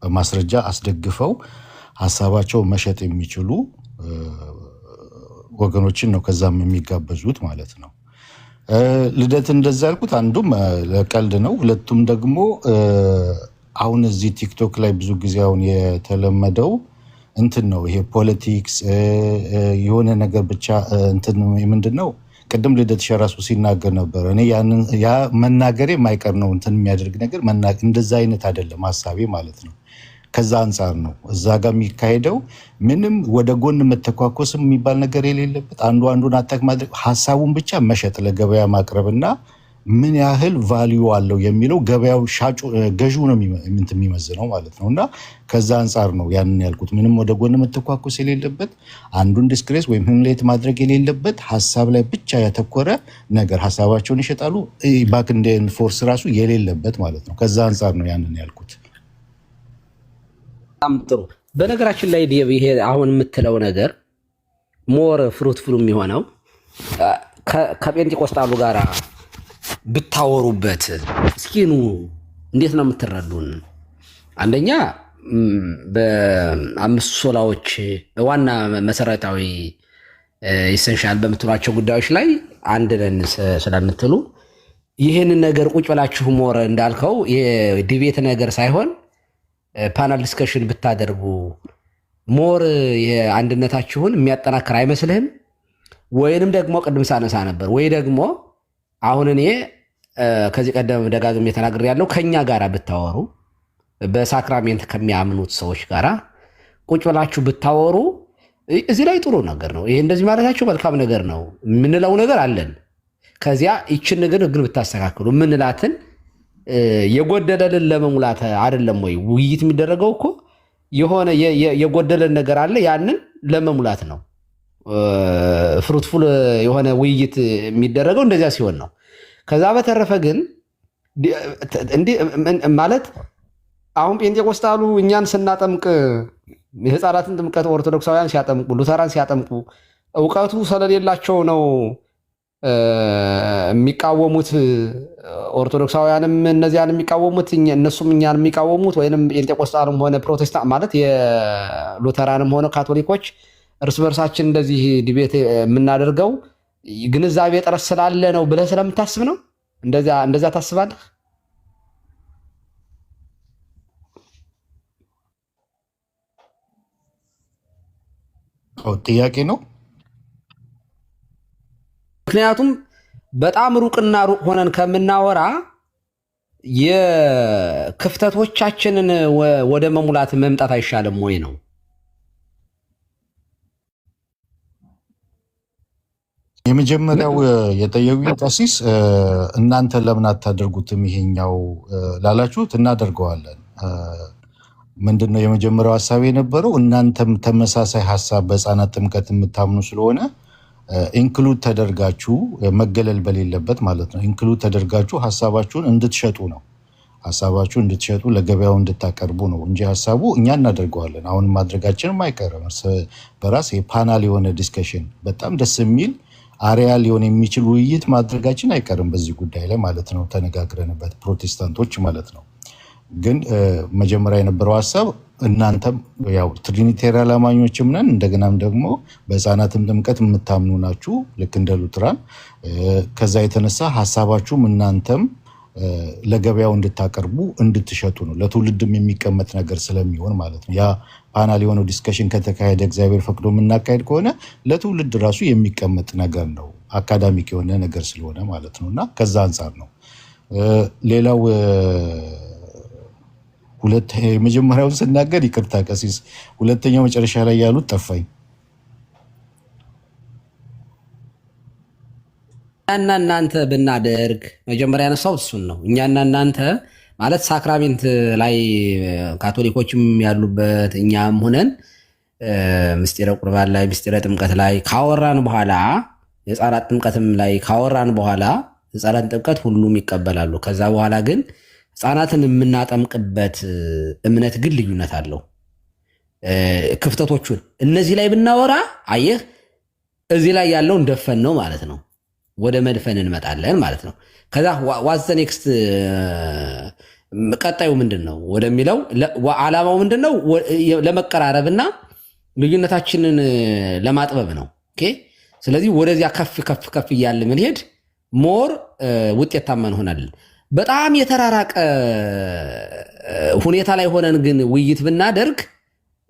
በማስረጃ አስደግፈው ሀሳባቸው መሸጥ የሚችሉ ወገኖችን ነው ከዛም የሚጋበዙት ማለት ነው። ልደት እንደዛ ያልኩት አንዱም ለቀልድ ነው፣ ሁለቱም ደግሞ አሁን እዚህ ቲክቶክ ላይ ብዙ ጊዜ አሁን የተለመደው እንትን ነው ይሄ ፖለቲክስ የሆነ ነገር ብቻ እንትን ምንድነው ቅድም ልደት ሸራሱ ሲናገር ነበር። እኔ ያ መናገሬ የማይቀር ነው እንትን የሚያደርግ ነገር እንደዛ አይነት አይደለም ሀሳቤ ማለት ነው። ከዛ አንጻር ነው እዛ ጋር የሚካሄደው ምንም ወደ ጎን መተኳኮስም የሚባል ነገር የሌለበት አንዱ አንዱን አታክ ማድረግ ሀሳቡን ብቻ መሸጥ ለገበያ ማቅረብና ምን ያህል ቫልዩ አለው የሚለው ገበያው ሻጩ ገዢው ነው የሚመዝነው ማለት ነው። እና ከዛ አንጻር ነው ያንን ያልኩት። ምንም ወደ ጎን መተኳኮስ የሌለበት አንዱን ዲስክሬስ ወይም ሁምሌት ማድረግ የሌለበት ሀሳብ ላይ ብቻ ያተኮረ ነገር ሀሳባቸውን ይሸጣሉ። ባክ ኤንድ ፎርስ ራሱ የሌለበት ማለት ነው። ከዛ አንጻር ነው ያንን ያልኩት። በጣም ጥሩ። በነገራችን ላይ ይሄ አሁን የምትለው ነገር ሞር ፍሩትፉል የሚሆነው ከጴንጤቆስጣሉ ጋር ብታወሩበት። እስኪኑ እንዴት ነው የምትረዱን? አንደኛ በአምስቱ ሶላዎች ዋና መሰረታዊ ኢሰንሻል በምትሏቸው ጉዳዮች ላይ አንድ ነን ስለምትሉ ይህንን ነገር ቁጭ ብላችሁ ሞር እንዳልከው የዲቤት ነገር ሳይሆን ፓናል ዲስከሽን ብታደርጉ ሞር የአንድነታችሁን የሚያጠናክር አይመስልህም? ወይንም ደግሞ ቅድም ሳነሳ ነበር ወይ ደግሞ አሁን እኔ ከዚህ ቀደም ደጋግሜ ተናግሬያለሁ፣ ከኛ ጋር ብታወሩ በሳክራሜንት ከሚያምኑት ሰዎች ጋር ቁጭ ብላችሁ ብታወሩ እዚህ ላይ ጥሩ ነገር ነው። ይሄ እንደዚህ ማለታችሁ መልካም ነገር ነው። የምንለው ነገር አለን። ከዚያ ይችን ነገር ግን ብታስተካክሉ ምንላትን የጎደለልን ለመሙላት አይደለም ወይ? ውይይት የሚደረገው እኮ የሆነ የጎደለን ነገር አለ፣ ያንን ለመሙላት ነው። ፍሩትፉል የሆነ ውይይት የሚደረገው እንደዚያ ሲሆን ነው። ከዛ በተረፈ ግን ማለት አሁን ጴንጤቆስጣሉ እኛን ስናጠምቅ የህፃናትን ጥምቀት ኦርቶዶክሳውያን ሲያጠምቁ፣ ሉተራን ሲያጠምቁ እውቀቱ ስለሌላቸው ነው የሚቃወሙት። ኦርቶዶክሳውያንም እነዚያን የሚቃወሙት እነሱም እኛን የሚቃወሙት ወይንም ጴንጤቆስጣልም ሆነ ፕሮቴስታንት ማለት የሉተራንም ሆነ ካቶሊኮች እርስ በርሳችን እንደዚህ ዲቤት የምናደርገው ግንዛቤ እጥረት ስላለ ነው ብለህ ስለምታስብ ነው? እንደዛ ታስባለህ? ጥያቄ ነው። ምክንያቱም በጣም ሩቅና ሩቅ ሆነን ከምናወራ የክፍተቶቻችንን ወደ መሙላት መምጣት አይሻልም ወይ ነው? የመጀመሪያው የጠየቁኝ ቀሲስ እናንተ ለምን አታደርጉትም ይሄኛው ላላችሁት እናደርገዋለን። ምንድነው የመጀመሪያው ሀሳብ የነበረው እናንተም ተመሳሳይ ሀሳብ በህፃናት ጥምቀት የምታምኑ ስለሆነ ኢንክሉድ ተደርጋችሁ መገለል በሌለበት ማለት ነው ኢንክሉድ ተደርጋችሁ ሀሳባችሁን እንድትሸጡ ነው። ሀሳባችሁን እንድትሸጡ ለገበያው እንድታቀርቡ ነው እንጂ ሀሳቡ እኛ እናደርገዋለን። አሁን ማድረጋችንም አይቀርም። በራስ የፓናል የሆነ ዲስከሽን በጣም ደስ የሚል አሪያ ሊሆን የሚችል ውይይት ማድረጋችን አይቀርም በዚህ ጉዳይ ላይ ማለት ነው። ተነጋግረንበት ፕሮቴስታንቶች ማለት ነው። ግን መጀመሪያ የነበረው ሀሳብ እናንተም ያው ትሪኒቴሪያን አማኞችም ነን፣ እንደገናም ደግሞ በህፃናትም ጥምቀት የምታምኑ ናችሁ ልክ እንደ ሉትራን። ከዛ የተነሳ ሀሳባችሁም እናንተም ለገበያው እንድታቀርቡ እንድትሸጡ ነው። ለትውልድም የሚቀመጥ ነገር ስለሚሆን ማለት ነው። ያ ፓናል የሆነው ዲስከሽን ከተካሄደ እግዚአብሔር ፈቅዶ የምናካሄድ ከሆነ ለትውልድ ራሱ የሚቀመጥ ነገር ነው፣ አካዳሚክ የሆነ ነገር ስለሆነ ማለት ነው። እና ከዛ አንጻር ነው። ሌላው የመጀመሪያውን ስናገር ይቅርታ ቀሲስ፣ ሁለተኛው መጨረሻ ላይ ያሉት ጠፋኝ። እኛና እናንተ ብናደርግ መጀመሪያ ያነሳው እሱን ነው። እኛና እናንተ ማለት ሳክራሜንት ላይ ካቶሊኮችም ያሉበት እኛም ሆነን ምስጢረ ቁርባን ላይ ምስጢረ ጥምቀት ላይ ካወራን በኋላ የህፃናት ጥምቀትም ላይ ካወራን በኋላ ህፃናት ጥምቀት ሁሉም ይቀበላሉ። ከዛ በኋላ ግን ህፃናትን የምናጠምቅበት እምነት ግን ልዩነት አለው። ክፍተቶቹን እነዚህ ላይ ብናወራ አየህ፣ እዚህ ላይ ያለው እንደፈን ነው ማለት ነው። ወደ መድፈን እንመጣለን ማለት ነው። ከዛ ዋዘ ኔክስት ቀጣዩ ምንድን ነው ወደሚለው ዓላማው ምንድን ነው? ለመቀራረብና ልዩነታችንን ለማጥበብ ነው። ኦኬ። ስለዚህ ወደዚያ ከፍ ከፍ ከፍ እያለ ምንሄድ ሞር ውጤታማ እንሆናለን። በጣም የተራራቀ ሁኔታ ላይ ሆነን ግን ውይይት ብናደርግ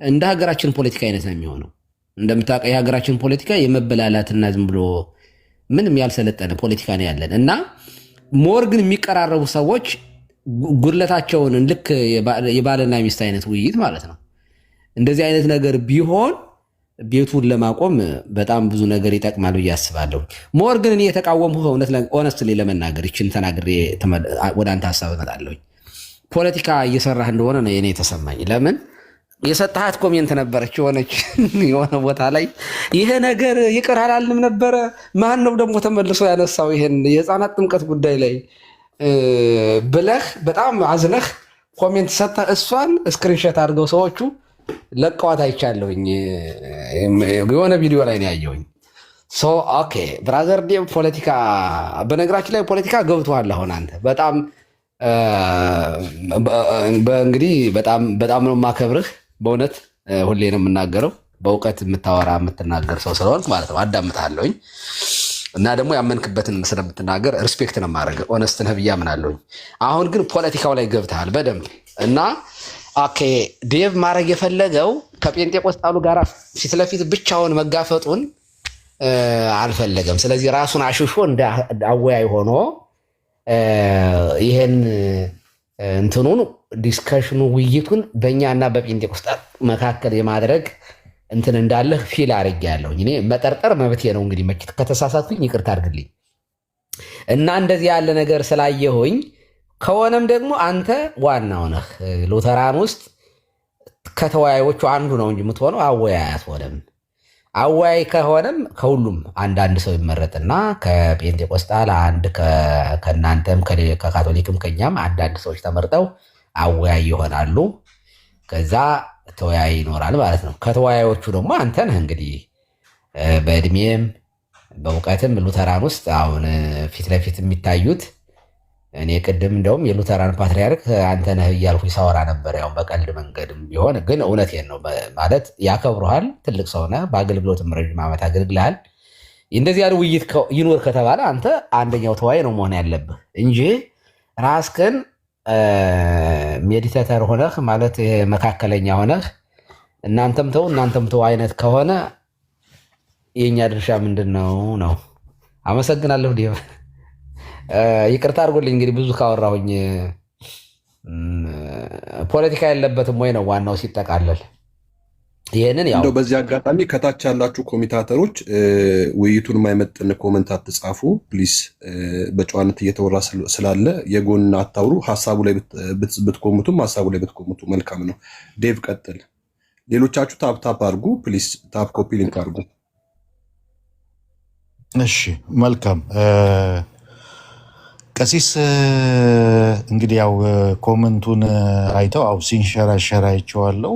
እንደ ሀገራችን ፖለቲካ አይነት ነው የሚሆነው። እንደምታውቀው የሀገራችን ፖለቲካ የመበላላትና ዝም ብሎ ምንም ያልሰለጠነ ፖለቲካ ነው ያለን እና ሞር ግን የሚቀራረቡ ሰዎች ጉድለታቸውን ልክ የባልና ሚስት አይነት ውይይት ማለት ነው። እንደዚህ አይነት ነገር ቢሆን ቤቱን ለማቆም በጣም ብዙ ነገር ይጠቅማል ብዬ አስባለሁ። ሞር ግን እኔ የተቃወምኩ ኦነስትሊ ለመናገር ይችን ተናግሬ ወደ አንተ ሀሳብ እመጣለሁ። ፖለቲካ እየሰራህ እንደሆነ ነው የኔ የተሰማኝ። ለምን የሰጣሃት ኮሜንት ነበረች የሆነ ቦታ ላይ ይሄ ነገር ይቅር አላልንም ነበረ። ማን ነው ደግሞ ተመልሶ ያነሳው ይሄን የህፃናት ጥምቀት ጉዳይ ላይ ብለህ በጣም አዝነህ ኮሜንት ሰጥተህ እሷን ስክሪንሾት አድርገው ሰዎቹ ለቀዋት አይቻለሁኝ። የሆነ ቪዲዮ ላይ ነው ያየሁኝ። ኦኬ ብራዘር ዴም ፖለቲካ፣ በነገራችን ላይ ፖለቲካ ገብቶሃል አሁን አንተ በጣም እንግዲህ በጣም ነው የማከብርህ በእውነት ሁሌ ነው የምናገረው። በእውቀት የምታወራ የምትናገር ሰው ስለሆንክ ማለት ነው አዳምጥሃለሁኝ እና ደግሞ ያመንክበትን ስለምትናገር ሪስፔክት ነው የማደርገው። ኦነስት ነህ ብዬ አምናለሁኝ። አሁን ግን ፖለቲካው ላይ ገብተሃል በደንብ እና ኦኬ ዴቭ ማድረግ የፈለገው ከጴንጤቆስጣሉ ጋር ፊት ለፊት ብቻውን መጋፈጡን አልፈለገም። ስለዚህ ራሱን አሽሾ እንደ አወያይ ሆኖ ይሄን እንትኑን ዲስከሽኑ ውይይቱን በእኛና በጴንጤቆስጣል መካከል የማድረግ እንትን እንዳለህ ፊል አድርጌያለሁ። እኔ መጠርጠር መብቴ ነው። እንግዲህ መቼ ከተሳሳትኩኝ ይቅርታ አድርግልኝ እና እንደዚህ ያለ ነገር ስላየሁኝ ከሆነም ደግሞ አንተ ዋናው ነህ። ሉተራን ውስጥ ከተወያዮቹ አንዱ ነው እንጂ የምትሆነው አወያይ አትሆንም። አወያይ ከሆነም ከሁሉም አንዳንድ ሰው ይመረጥና ከጴንጤቆስጣል አንድ ከእናንተም ከካቶሊክም ከኛም አንዳንድ ሰዎች ተመርጠው አወያይ ይሆናሉ። ከዛ ተወያይ ይኖራል ማለት ነው። ከተወያዮቹ ደግሞ አንተ ነህ እንግዲህ በእድሜም በእውቀትም ሉተራን ውስጥ አሁን ፊት ለፊት የሚታዩት። እኔ ቅድም እንደውም የሉተራን ፓትሪያርክ አንተ ነህ እያልኩ ሳወራ ነበር። ያው በቀልድ መንገድም ቢሆን ግን እውነቴን ነው ማለት ያከብሩሃል። ትልቅ ሰው ነህ፣ በአገልግሎትም ረጅም ዓመት አገልግልሃል። እንደዚህ ያለ ውይይት ይኖር ከተባለ አንተ አንደኛው ተወያይ ነው መሆን ያለብህ እንጂ ራስህን ሜዲቴተር ሆነህ ማለት መካከለኛ ሆነህ እናንተም ተው አይነት ከሆነ የእኛ ድርሻ ምንድን ነው ነው። አመሰግናለሁ ዲብ ይቅርታ አድርጎልኝ እንግዲህ ብዙ ካወራሁኝ። ፖለቲካ የለበትም ወይ ነው ዋናው ሲጠቃለል። ይህንን ያው በዚህ አጋጣሚ ከታች ያላችሁ ኮሜንታተሮች ውይይቱን የማይመጥን ኮመንት አትጻፉ ፕሊስ። በጨዋነት እየተወራ ስላለ የጎን አታውሩ። ሀሳቡ ላይ ብትኮሙቱም ሀሳቡ ላይ ብትኮሙቱ መልካም ነው። ዴቭ ቀጥል። ሌሎቻችሁ ታፕ አድርጉ ፕሊስ። ታፕ ኮፒ ሊንክ አድርጉ። እሺ መልካም። ቀሲስ እንግዲህ ያው ኮመንቱን አይተው አው ሲንሸራሸር አይቼዋለሁ።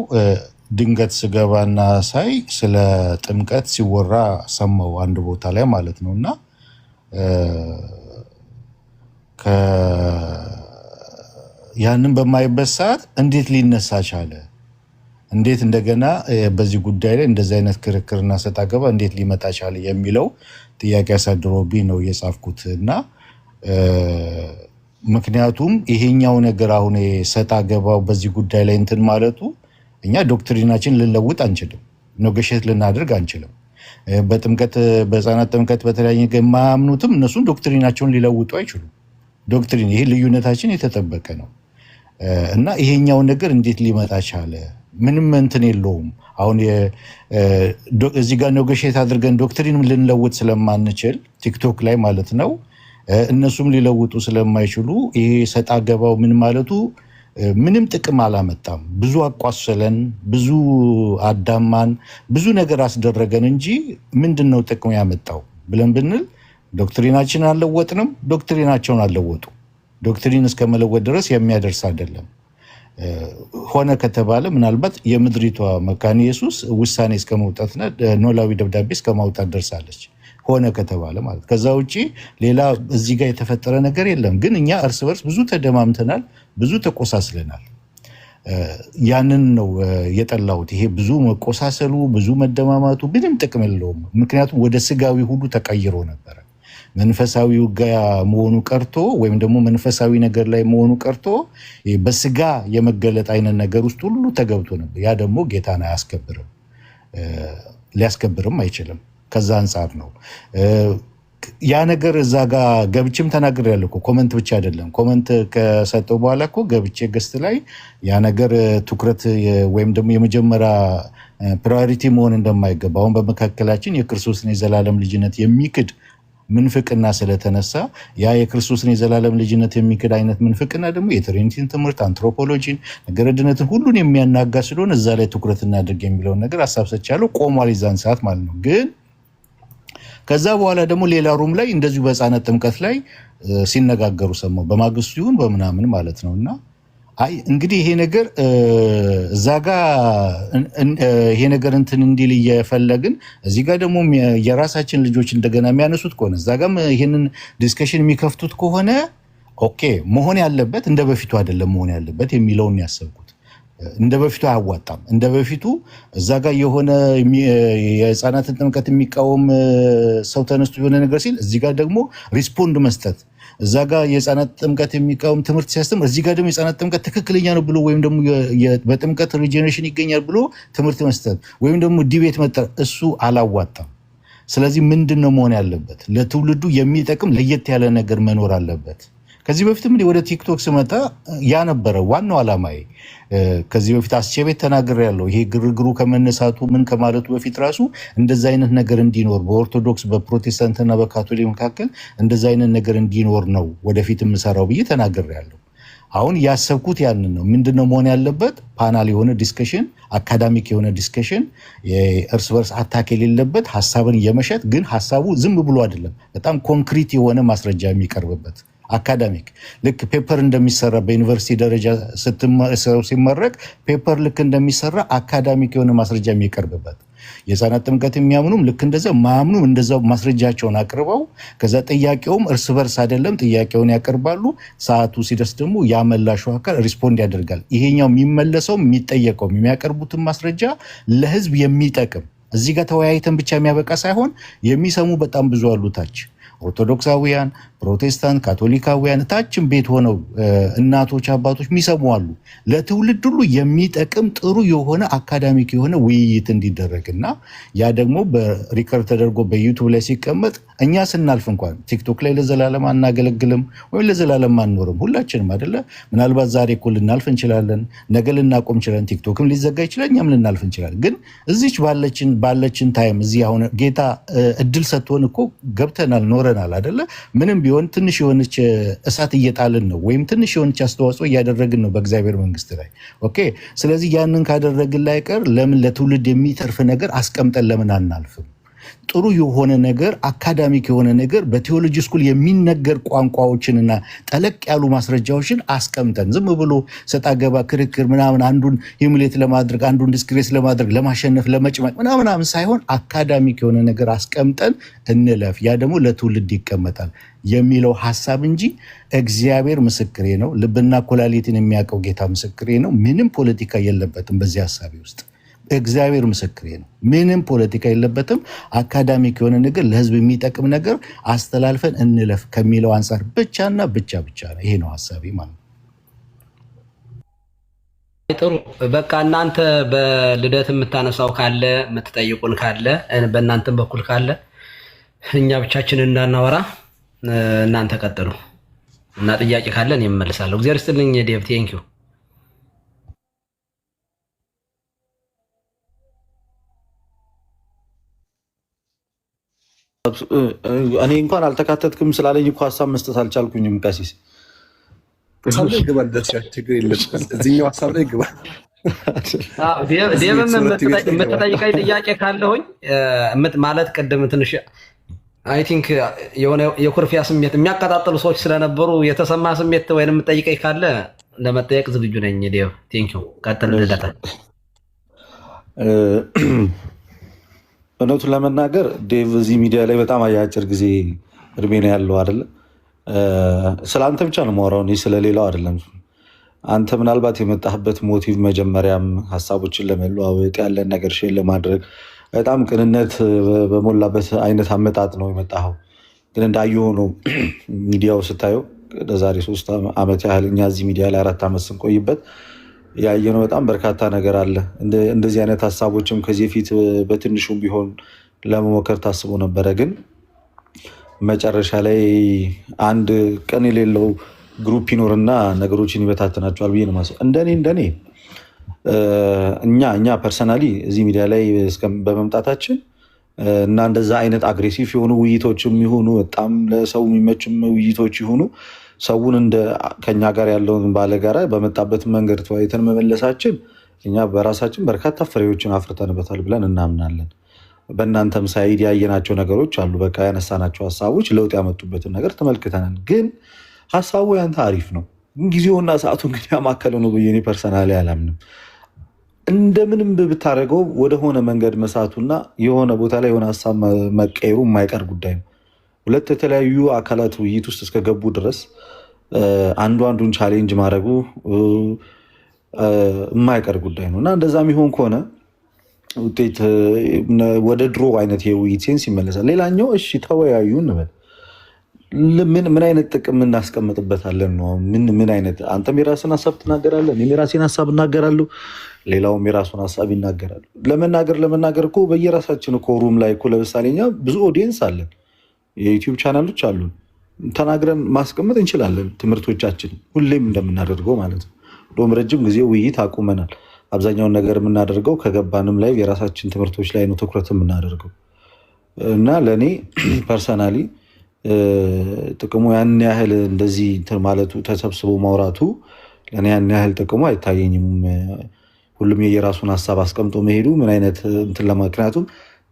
ድንገት ስገባና ሳይ ስለ ጥምቀት ሲወራ ሰማው አንድ ቦታ ላይ ማለት ነው። እና ያንን በማይበት ሰዓት እንዴት ሊነሳ ቻለ? እንዴት እንደገና በዚህ ጉዳይ ላይ እንደዚህ አይነት ክርክርና ሰጣ ገባ እንዴት ሊመጣ ቻለ የሚለው ጥያቄ አሳድሮብኝ ነው የጻፍኩት እና ምክንያቱም ይሄኛው ነገር አሁን ሰጣ ገባው በዚህ ጉዳይ ላይ እንትን ማለቱ እኛ ዶክትሪናችን ልንለውጥ አንችልም፣ ኔጎሼት ልናደርግ አንችልም። በጥምቀት በህፃናት ጥምቀት በተለያየ የማያምኑትም እነሱን ዶክትሪናቸውን ሊለውጡ አይችሉም። ዶክትሪን ይሄ ልዩነታችን የተጠበቀ ነው እና ይሄኛው ነገር እንዴት ሊመጣ ቻለ? ምንም እንትን የለውም። አሁን እዚህ ጋር ኔጎሼት አድርገን ዶክትሪንም ልንለውጥ ስለማንችል ቲክቶክ ላይ ማለት ነው እነሱም ሊለውጡ ስለማይችሉ ይሄ ሰጣ ገባው ምን ማለቱ ምንም ጥቅም አላመጣም። ብዙ አቋሰለን፣ ብዙ አዳማን፣ ብዙ ነገር አስደረገን እንጂ ምንድነው ጥቅሙ ያመጣው ብለን ብንል ዶክትሪናችን አልለወጥንም፣ ዶክትሪናቸውን አልለወጡ። ዶክትሪን እስከ መለወጥ ድረስ የሚያደርስ አይደለም። ሆነ ከተባለ ምናልባት የምድሪቷ መካነ ኢየሱስ ውሳኔ እስከ መውጣትና ኖላዊ ደብዳቤ እስከ ማውጣት ደርሳለች። ሆነ ከተባለ ማለት ከዛ ውጪ ሌላ እዚህ ጋር የተፈጠረ ነገር የለም። ግን እኛ እርስ በርስ ብዙ ተደማምተናል፣ ብዙ ተቆሳስለናል። ያንን ነው የጠላሁት። ይሄ ብዙ መቆሳሰሉ፣ ብዙ መደማማቱ ምንም ጥቅም የለውም። ምክንያቱም ወደ ስጋዊ ሁሉ ተቀይሮ ነበረ። መንፈሳዊ ውጊያ መሆኑ ቀርቶ ወይም ደግሞ መንፈሳዊ ነገር ላይ መሆኑ ቀርቶ በስጋ የመገለጥ አይነት ነገር ውስጥ ሁሉ ተገብቶ ነበር። ያ ደግሞ ጌታን አያስከብርም፣ ሊያስከብርም አይችልም። ከዛ አንጻር ነው ያ ነገር እዛ ጋር ገብቼም ተናግሬያለሁ እኮ። ኮመንት ብቻ አይደለም፣ ኮመንት ከሰጠው በኋላ እኮ ገብቼ ገስት ላይ ያ ነገር ትኩረት ወይም ደግሞ የመጀመሪያ ፕራዮሪቲ መሆን እንደማይገባ አሁን በመካከላችን የክርስቶስን የዘላለም ልጅነት የሚክድ ምንፍቅና ስለተነሳ ያ የክርስቶስን የዘላለም ልጅነት የሚክድ አይነት ምንፍቅና ደግሞ የትሪኒቲን ትምህርት፣ አንትሮፖሎጂን፣ ነገረ ድነትን ሁሉን የሚያናጋ ስለሆነ እዛ ላይ ትኩረት እናድርግ የሚለውን ነገር ሀሳብ ሰጥቻለሁ። ቆሟል የዛን ሰዓት ማለት ነው። ግን ከዛ በኋላ ደግሞ ሌላ ሩም ላይ እንደዚሁ በህፃናት ጥምቀት ላይ ሲነጋገሩ ሰማሁ። በማግስቱ ይሁን በምናምን ማለት ነው። እና አይ እንግዲህ ይሄ ነገር እዛ ጋ ይሄ ነገር እንትን እንዲል እየፈለግን እዚህ ጋር ደግሞ የራሳችን ልጆች እንደገና የሚያነሱት ከሆነ እዛ ጋም ይሄንን ዲስከሽን የሚከፍቱት ከሆነ ኦኬ መሆን ያለበት እንደ በፊቱ አይደለም መሆን ያለበት የሚለውን ያሰብኩት። እንደ በፊቱ አያዋጣም። እንደ በፊቱ እዛ ጋር የሆነ የህፃናትን ጥምቀት የሚቃወም ሰው ተነስቶ የሆነ ነገር ሲል እዚህ ጋር ደግሞ ሪስፖንድ መስጠት፣ እዛ ጋር የህፃናት ጥምቀት የሚቃወም ትምህርት ሲያስተምር እዚህ ጋር ደግሞ የህፃናት ጥምቀት ትክክለኛ ነው ብሎ ወይም ደግሞ በጥምቀት ሪጀኔሬሽን ይገኛል ብሎ ትምህርት መስጠት ወይም ደግሞ ዲቤት መጠር፣ እሱ አላዋጣም። ስለዚህ ምንድን ነው መሆን ያለበት? ለትውልዱ የሚጠቅም ለየት ያለ ነገር መኖር አለበት። ከዚህ በፊትም ወደ ቲክቶክ ስመጣ ያ ነበረ ዋናው ዓላማዬ። ከዚህ በፊት አስቼ ቤት ተናግሬያለሁ። ይሄ ግርግሩ ከመነሳቱ ምን ከማለቱ በፊት ራሱ እንደዛ አይነት ነገር እንዲኖር በኦርቶዶክስ በፕሮቴስታንትና በካቶሊክ መካከል እንደዛ አይነት ነገር እንዲኖር ነው ወደፊት የምሰራው ብዬ ተናግሬያለሁ። አሁን ያሰብኩት ያንን ነው። ምንድነው መሆን ያለበት? ፓናል የሆነ ዲስከሽን፣ አካዳሚክ የሆነ ዲስከሽን፣ የእርስ በርስ አታክ የሌለበት ሀሳብን የመሸጥ ግን ሀሳቡ ዝም ብሎ አይደለም፣ በጣም ኮንክሪት የሆነ ማስረጃ የሚቀርብበት አካዳሚክ። ልክ ፔፐር እንደሚሰራ በዩኒቨርሲቲ ደረጃ ሲመረቅ ፔፐር ልክ እንደሚሰራ አካዳሚክ የሆነ ማስረጃ የሚቀርብበት፣ የህፃናት ጥምቀት የሚያምኑም ልክ እንደዛ ማያምኑም እንደዛው ማስረጃቸውን አቅርበው ከዛ ጥያቄውም እርስ በርስ አይደለም ጥያቄውን ያቀርባሉ። ሰዓቱ ሲደርስ ደግሞ ያመላሹ አካል ሪስፖንድ ያደርጋል። ይሄኛው የሚመለሰው የሚጠየቀው የሚያቀርቡትን ማስረጃ ለህዝብ የሚጠቅም እዚህ ጋር ተወያይተን ብቻ የሚያበቃ ሳይሆን የሚሰሙ በጣም ብዙ አሉ ታች ኦርቶዶክሳውያን፣ ፕሮቴስታንት፣ ካቶሊካውያን ታችን ቤት ሆነው እናቶች አባቶች የሚሰሙ አሉ። ለትውልድ ሁሉ የሚጠቅም ጥሩ የሆነ አካዳሚክ የሆነ ውይይት እንዲደረግና ያ ደግሞ በሪከርድ ተደርጎ በዩቱብ ላይ ሲቀመጥ እኛ ስናልፍ እንኳን ቲክቶክ ላይ ለዘላለም አናገለግልም ወይም ለዘላለም አንኖርም። ሁላችንም አይደለ? ምናልባት ዛሬ እኮ ልናልፍ እንችላለን፣ ነገ ልናቆም እንችላለን፣ ቲክቶክም ሊዘጋ ይችላል፣ እኛም ልናልፍ እንችላለን። ግን እዚች ባለችን ታይም እዚህ አሁን ጌታ እድል ሰጥቶን እኮ ገብተናል ኖረናል አይደለ? ምንም ቢሆን ትንሽ የሆነች እሳት እየጣልን ነው ወይም ትንሽ የሆነች አስተዋጽኦ እያደረግን ነው በእግዚአብሔር መንግስት ላይ። ኦኬ። ስለዚህ ያንን ካደረግን ላይ ቀር ለምን ለትውልድ የሚተርፍ ነገር አስቀምጠን ለምን አናልፍም? ጥሩ የሆነ ነገር አካዳሚክ የሆነ ነገር በቴዎሎጂ ስኩል የሚነገር ቋንቋዎችንና ጠለቅ ያሉ ማስረጃዎችን አስቀምጠን ዝም ብሎ ሰጣ ገባ ክርክር ምናምን አንዱን ሂሙሌት ለማድረግ አንዱን ዲስክሬስ ለማድረግ ለማሸነፍ ለመጭመቅ ምናምን ሳይሆን አካዳሚክ የሆነ ነገር አስቀምጠን እንለፍ። ያ ደግሞ ለትውልድ ይቀመጣል የሚለው ሐሳብ እንጂ እግዚአብሔር ምስክሬ ነው፣ ልብና ኩላሊትን የሚያውቀው ጌታ ምስክሬ ነው። ምንም ፖለቲካ የለበትም በዚህ ሐሳቤ ውስጥ። እግዚአብሔር ምስክሬ ነው። ምንም ፖለቲካ የለበትም። አካዳሚክ የሆነ ነገር ለህዝብ የሚጠቅም ነገር አስተላልፈን እንለፍ ከሚለው አንጻር ብቻና ብቻ ነው። ይሄ ነው ሐሳቤ ማለት ነው። ጥሩ በቃ እናንተ በልደት የምታነሳው ካለ የምትጠይቁን ካለ በእናንተም በኩል ካለ እኛ ብቻችንን እንዳናወራ እናንተ ቀጥሉ እና ጥያቄ ካለ እኔ እመልሳለሁ። እግዚአብሔር ይስጥልኝ ዴቭ ቴንኪው። እኔ እንኳን አልተካተትክም ስላለኝ እኮ ሀሳብ መስጠት አልቻልኩኝም። ቀሲስ ችግር የለም እዚህኛው ሀሳብ ላይ ግባ። ዴቭም የምትጠይቀኝ ጥያቄ ካለሁኝ ማለት ቅድም ትንሽ አይ ቲንክ የሆነ የኩርፊያ ስሜት የሚያቀጣጥሉ ሰዎች ስለነበሩ የተሰማ ስሜት ወይም የምትጠይቀኝ ካለ ለመጠየቅ ዝግጁ ነኝ። ዴቭ ቴንኪው። ቀጥል ልደታ። እውነቱን ለመናገር ዴቭ እዚህ ሚዲያ ላይ በጣም አጭር ጊዜ እድሜ ነው ያለው አይደለ? ስለ አንተ ብቻ ነው የማወራው እኔ ስለሌላው አይደለም። አንተ ምናልባት የመጣህበት ሞቲቭ መጀመሪያም ሀሳቦችን ለመለዋወጥ ያለን ነገር ሼር ለማድረግ በጣም ቅንነት በሞላበት አይነት አመጣጥ ነው የመጣኸው። ግን እንዳየሁ ነው ሚዲያው ስታየው ለዛሬ 3 ዓመት ያህል እኛ እዚህ ሚዲያ ላይ 4 ዓመት ስንቆይበት ያየነው በጣም በርካታ ነገር አለ። እንደዚህ አይነት ሀሳቦችም ከዚህ በፊት በትንሹም ቢሆን ለመሞከር ታስቦ ነበረ። ግን መጨረሻ ላይ አንድ ቀን የሌለው ግሩፕ ይኖርና ነገሮችን ይበታተናቸዋል ብዬ ነው የማስበው። እንደኔ እኛ ፐርሰናሊ እዚህ ሚዲያ ላይ በመምጣታችን እና እንደዛ አይነት አግሬሲቭ የሆኑ ውይይቶችም ይሆኑ በጣም ለሰው የሚመችም ውይይቶች ይሆኑ ሰውን ከኛ ጋር ያለውን ባለጋራ በመጣበት መንገድ ተወያይተን መመለሳችን እኛ በራሳችን በርካታ ፍሬዎችን አፍርተንበታል ብለን እናምናለን። በእናንተም ሳይድ ያየናቸው ነገሮች አሉ። በቃ ያነሳናቸው ሀሳቦች ለውጥ ያመጡበትን ነገር ተመልክተናል። ግን ሀሳቡ ያንተ አሪፍ ነው፣ ጊዜውና ሰዓቱን ግን ያማከለ ነው ብዬ እኔ ፐርሰናሊ አላምንም። እንደምንም ብታደርገው ወደሆነ መንገድ መሳቱና የሆነ ቦታ ላይ የሆነ ሀሳብ መቀየሩ የማይቀር ጉዳይ ነው። ሁለት የተለያዩ አካላት ውይይት ውስጥ እስከገቡ ድረስ አንዱን ቻሌንጅ ማድረጉ የማይቀር ጉዳይ ነው እና እንደዛ የሚሆን ከሆነ ውጤት ወደ ድሮ አይነት የውይይት ሴንስ ይመለሳል። ሌላኛው እሺ ተወያዩ እንበል፣ ምን አይነት ጥቅም እናስቀምጥበታለን ነው? ምን አይነት አንተም የራስን ሀሳብ ትናገራለህ፣ እኔም የራሴን ሀሳብ እናገራለሁ፣ ሌላውም የራሱን ሀሳብ ይናገራሉ። ለመናገር እኮ በየራሳችን እኮ ሩም ላይ እኮ ለምሳሌ እኛ ብዙ ኦዲየንስ አለን፣ የዩቲዩብ ቻናሎች አሉን፣ ተናግረን ማስቀመጥ እንችላለን ትምህርቶቻችን ሁሌም እንደምናደርገው ማለት ነው። እንደውም ረጅም ጊዜ ውይይት አቁመናል። አብዛኛውን ነገር የምናደርገው ከገባንም ላይ የራሳችን ትምህርቶች ላይ ነው ትኩረት የምናደርገው እና ለእኔ ፐርሰናሊ ጥቅሙ ያን ያህል እንደዚህ ማለቱ ተሰብስቦ ማውራቱ ለእኔ ያን ያህል ጥቅሙ አይታየኝም። ሁሉም የየራሱን ሀሳብ አስቀምጦ መሄዱ ምን አይነት እንትን ምክንያቱም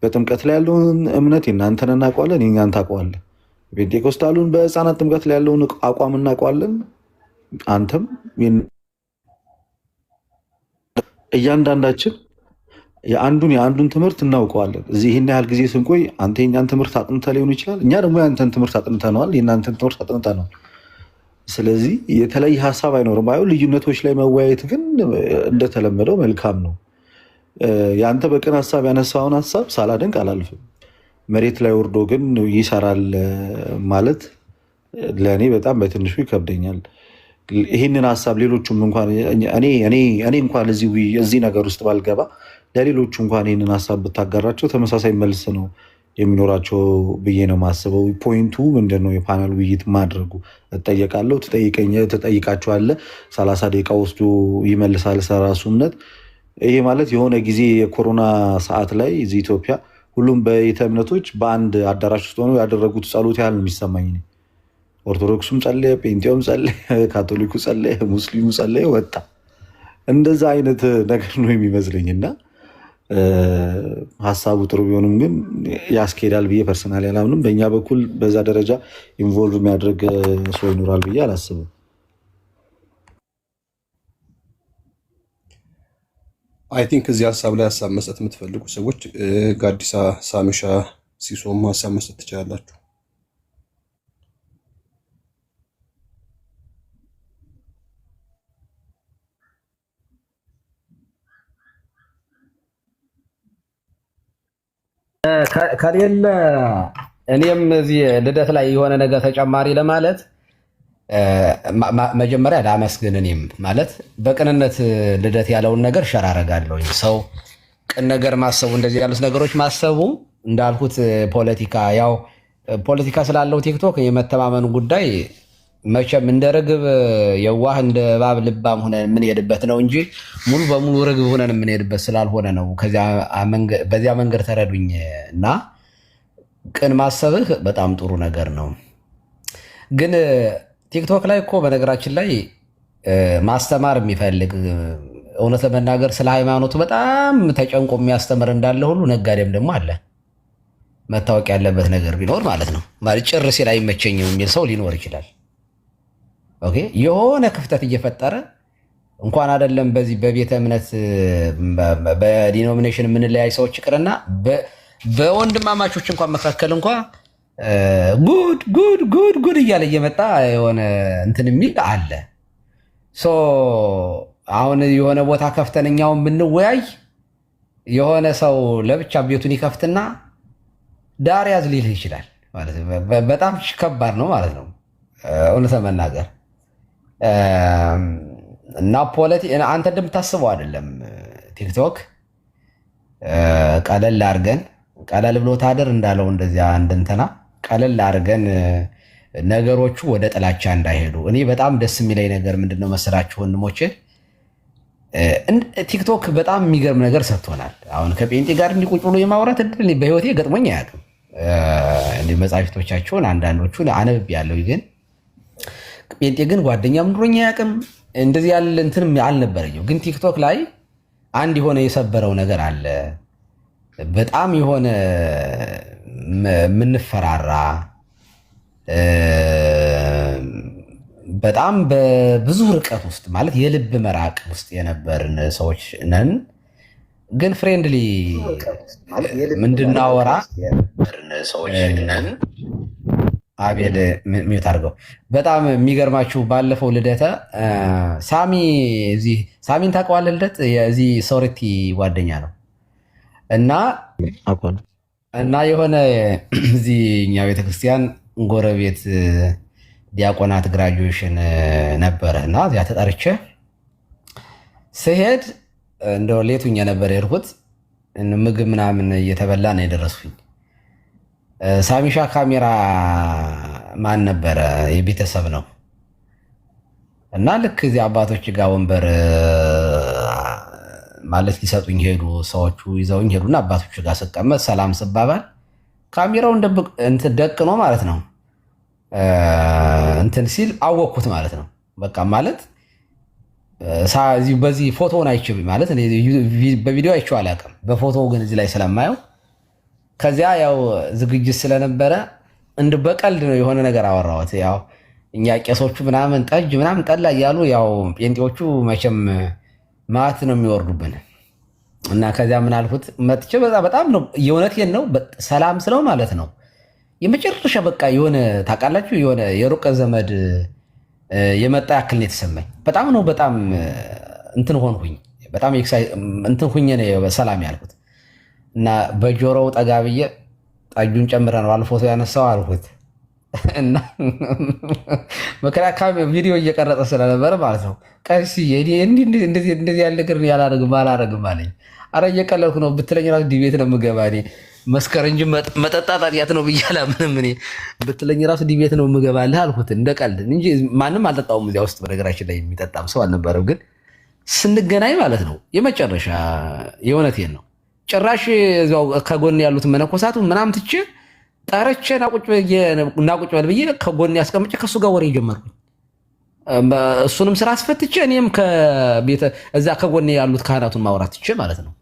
በጥምቀት ላይ ያለውን እምነት የእናንተን እናውቀዋለን፣ የእኛን ታውቀዋለን። ፔንቴኮስታሉን በህፃናት ጥምቀት ላይ ያለውን አቋም እናውቀዋለን፣ አንተም እያንዳንዳችን የአንዱን ትምህርት እናውቀዋለን። እዚህ ይህን ያህል ጊዜ ስንቆይ አንተ የኛን ትምህርት አጥንተ ሊሆን ይችላል፣ እኛ ደግሞ የአንተን ትምህርት አጥንተነዋል፣ የእናንተን ትምህርት አጥንተነዋል። ስለዚህ የተለየ ሀሳብ አይኖርም። ልዩነቶች ላይ መወያየት ግን እንደተለመደው መልካም ነው። የአንተ በቅን ሀሳብ ያነሳውን ሀሳብ ሳላደንቅ አላልፍም። መሬት ላይ ወርዶ ግን ይሰራል ማለት ለእኔ በጣም በትንሹ ይከብደኛል። ይህንን ሀሳብ ሌሎቹም እንኳን እኔ እንኳን እዚህ ነገር ውስጥ ባልገባ ለሌሎቹ እንኳን ይህንን ሀሳብ ብታጋራቸው ተመሳሳይ መልስ ነው የሚኖራቸው ብዬ ነው የማስበው። ፖይንቱ ምንድን ነው? የፓናል ውይይት ማድረጉ እጠየቃለሁ፣ ትጠይቃቸዋለህ፣ 30 ደቂቃ ወስዶ ይመልሳል ሰራሱ እምነት። ይሄ ማለት የሆነ ጊዜ የኮሮና ሰዓት ላይ እዚህ ኢትዮጵያ ሁሉም በቤተ እምነቶች በአንድ አዳራሽ ውስጥ ሆነው ያደረጉት ጸሎት ያህል ነው የሚሰማኝ። ኦርቶዶክሱም ጸለየ፣ ጴንጤውም ጸለየ፣ ካቶሊኩ ጸለየ፣ ሙስሊሙ ጸለየ፣ ወጣ። እንደዛ አይነት ነገር ነው የሚመስለኝ እና ሀሳቡ ጥሩ ቢሆንም ግን ያስኬዳል ብዬ ፐርሰናሊ አላምንም። በእኛ በኩል በዛ ደረጃ ኢንቮልቭ የሚያደርግ ሰው ይኖራል ብዬ አላስብም። አይ ቲንክ እዚህ ሀሳብ ላይ ሀሳብ መስጠት የምትፈልጉ ሰዎች ጋዲሳ፣ ሳሚሻ፣ ሲሶም ሀሳብ መስጠት ትችላላችሁ። ከሌለ እኔም እዚህ ልደት ላይ የሆነ ነገር ተጨማሪ ለማለት መጀመሪያ ላመስግን። እኔም ማለት በቅንነት ልደት ያለውን ነገር ሸር አደርጋለሁ። ሰው ቅን ነገር ማሰቡ እንደዚህ ያሉት ነገሮች ማሰቡ እንዳልኩት ፖለቲካ ስላለው ቲክቶክ የመተማመኑ ጉዳይ መቼም እንደ ርግብ የዋህ እንደ እባብ ልባም ሆነን የምንሄድበት ነው እንጂ ሙሉ በሙሉ ርግብ ሆነን የምንሄድበት ስላልሆነ ነው። በዚያ መንገድ ተረዱኝ እና ቅን ማሰብህ በጣም ጥሩ ነገር ነው። ግን ቲክቶክ ላይ እኮ በነገራችን ላይ ማስተማር የሚፈልግ እውነት ለመናገር ስለ ሃይማኖቱ በጣም ተጨንቆ የሚያስተምር እንዳለ ሁሉ ነጋዴም ደግሞ አለ። መታወቅ ያለበት ነገር ቢኖር ማለት ነው ማለት ጭር ሲል አይመቸኝም የሚል ሰው ሊኖር ይችላል። ኦኬ የሆነ ክፍተት እየፈጠረ እንኳን አይደለም በዚህ በቤተ እምነት በዲኖሚኔሽን የምንለያይ ሰዎች ይቅርና በወንድማማቾች እንኳን መካከል እንኳን ጉድ ጉድ ጉድ ጉድ እያለ እየመጣ የሆነ እንትን የሚል አለ። አሁን የሆነ ቦታ ከፍተንኛውን ብንወያይ የሆነ ሰው ለብቻ ቤቱን ይከፍትና ዳር ያዝ ሊልህ ይችላል ማለት በጣም ከባድ ነው ማለት ነው እውነት መናገር እና አንተ እንደምታስበው አይደለም። ቲክቶክ ቀለል አድርገን ቀለል ብሎ ታደር እንዳለው እንደዚያ እንደንተና ቀለል አድርገን ነገሮቹ ወደ ጥላቻ እንዳይሄዱ እኔ በጣም ደስ የሚለኝ ነገር ምንድነው መሰላችሁ ወንድሞቼ፣ ቲክቶክ በጣም የሚገርም ነገር ሰጥቶናል። አሁን ከጴንጤ ጋር እንዲቁጭ ብሎ የማውራት እድል በህይወቴ ገጥሞኝ አያውቅም። መጻሕፍቶቻቸውን አንዳንዶቹን አነብ ያለው ግን ጴንጤ ግን ጓደኛም ኑሮኝ አያውቅም። እንደዚህ ያለ እንትንም አልነበረኝም። ግን ቲክቶክ ላይ አንድ የሆነ የሰበረው ነገር አለ። በጣም የሆነ የምንፈራራ በጣም በብዙ ርቀት ውስጥ ማለት የልብ መራቅ ውስጥ የነበርን ሰዎች ነን። ግን ፍሬንድሊ ምንድናወራ ሰዎች ነን። አቤል ሚዩት አድርገው። በጣም የሚገርማችሁ ባለፈው ልደተ ሳሚን ታውቀዋለህ? ልደት የዚህ ሶሪቲ ጓደኛ ነው እና የሆነ እዚህ እኛ ቤተክርስቲያን ጎረቤት ዲያቆናት ግራጁዌሽን ነበረ እና እዚያ ተጠርቼ ስሄድ እንደው ሌቱኛ ነበር የሄድኩት። ምግብ ምናምን እየተበላ ነው የደረስኩኝ። ሳሚሻ ካሜራ ማን ነበረ የቤተሰብ ነው እና ልክ እዚህ አባቶች ጋር ወንበር ማለት ሊሰጡኝ ሄዱ። ሰዎቹ ይዘውኝ ሄዱና አባቶች ጋር ስቀመጥ ሰላም ስባባል ካሜራው ደቅኖ ማለት ነው እንትን ሲል አወቅኩት ማለት ነው። በቃ ማለት በዚህ ፎቶውን አይቼ ማለት በቪዲዮ አይቼው አላውቅም። በፎቶው ግን እዚህ ላይ ስለማየው ከዚያ ያው ዝግጅት ስለነበረ በቀልድ ነው የሆነ ነገር አወራሁት። ያው እኛ ቄሶቹ ምናምን ጠጅ ምናምን ጠላ እያሉ ያው ጴንጤዎቹ መቼም ማት ነው የሚወርዱብን እና ከዚያ ምን አልኩት መጥቼ በጣም ነው የእውነቴን ነው ሰላም ስለው ማለት ነው የመጨረሻ በቃ የሆነ ታውቃላችሁ የሆነ የሩቅ ዘመድ የመጣ ያክል ነው የተሰማኝ። በጣም ነው በጣም እንትን ሆንኩኝ። በጣም እንትን ሁኜ ነው ሰላም ያልኩት እና በጆሮው ጠጋ ብዬ ጠጁን ጨምረን ፎቶ ያነሳው አልኩት እና መከራከሪያ ቪዲዮ እየቀረጸ ስለነበረ ማለት ነው ቀሲዬ እንደዚህ ያለ ነገር አላረግም አለኝ። አረ እየቀለድኩ ነው ብትለኝ ራሱ ዲቤት ነው የምገባ እኔ መስከር እንጂ መጠጣት ኃጢአት ነው ብዬ አላምንም። እኔ ብትለኝ ራሱ ዲቤት ነው የምገባልህ አልኩት እንደ ቀልድ እንጂ ማንም አልጠጣውም እዚያ ውስጥ በነገራችን ላይ የሚጠጣም ሰው አልነበረም። ግን ስንገናኝ ማለት ነው የመጨረሻ የእውነቴን ነው ጭራሽ እዚያው ከጎን ያሉት መነኮሳቱ ምናምን ትቼ ጠረቼ ናቁጭ በል ብዬ ከጎን ያስቀምጬ ከእሱ ጋር ወሬ ጀመርኩኝ። እሱንም ስራ አስፈትቼ እኔም እዛ ከጎን ያሉት ካህናቱን ማውራት ትቼ ማለት ነው።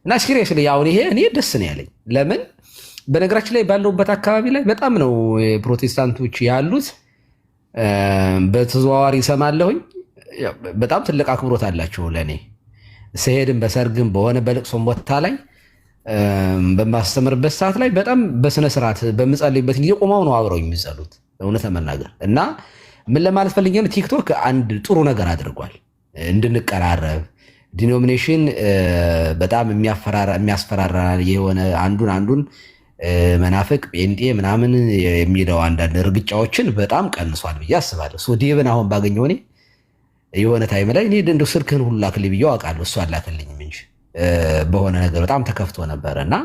እና ሲሪየስሊ አሁን ይሄ እኔ ደስ ነው ያለኝ። ለምን በነገራችን ላይ ባለውበት አካባቢ ላይ በጣም ነው ፕሮቴስታንቶች ያሉት። በተዘዋዋሪ ይሰማለሁኝ። በጣም ትልቅ አክብሮት አላቸው ለእኔ። ስሄድም በሰርግም በሆነ በልቅሶም ቦታ ላይ በማስተምርበት ሰዓት ላይ በጣም በስነ ስርዓት በምጸልይበት ጊዜ ቆመው ነው አብረው የሚጸሉት እውነት ለመናገር። እና ምን ለማለት ፈልጌ ነው፣ ቲክቶክ አንድ ጥሩ ነገር አድርጓል እንድንቀራረብ። ዲኖሚኔሽን በጣም የሚያስፈራራ የሆነ አንዱን መናፍቅ ጴንጤ ምናምን የሚለው አንዳንድ እርግጫዎችን በጣም ቀንሷል ብዬ አስባለሁ። ዴብን አሁን ባገኘው እኔ የሆነ ታይም ላይ እኔ እንደው ስልክህን ሁሉ ላክልኝ ብዬው አውቃለሁ። እሱ አላክልኝም እንጂ በሆነ ነገር በጣም ተከፍቶ ነበረ እና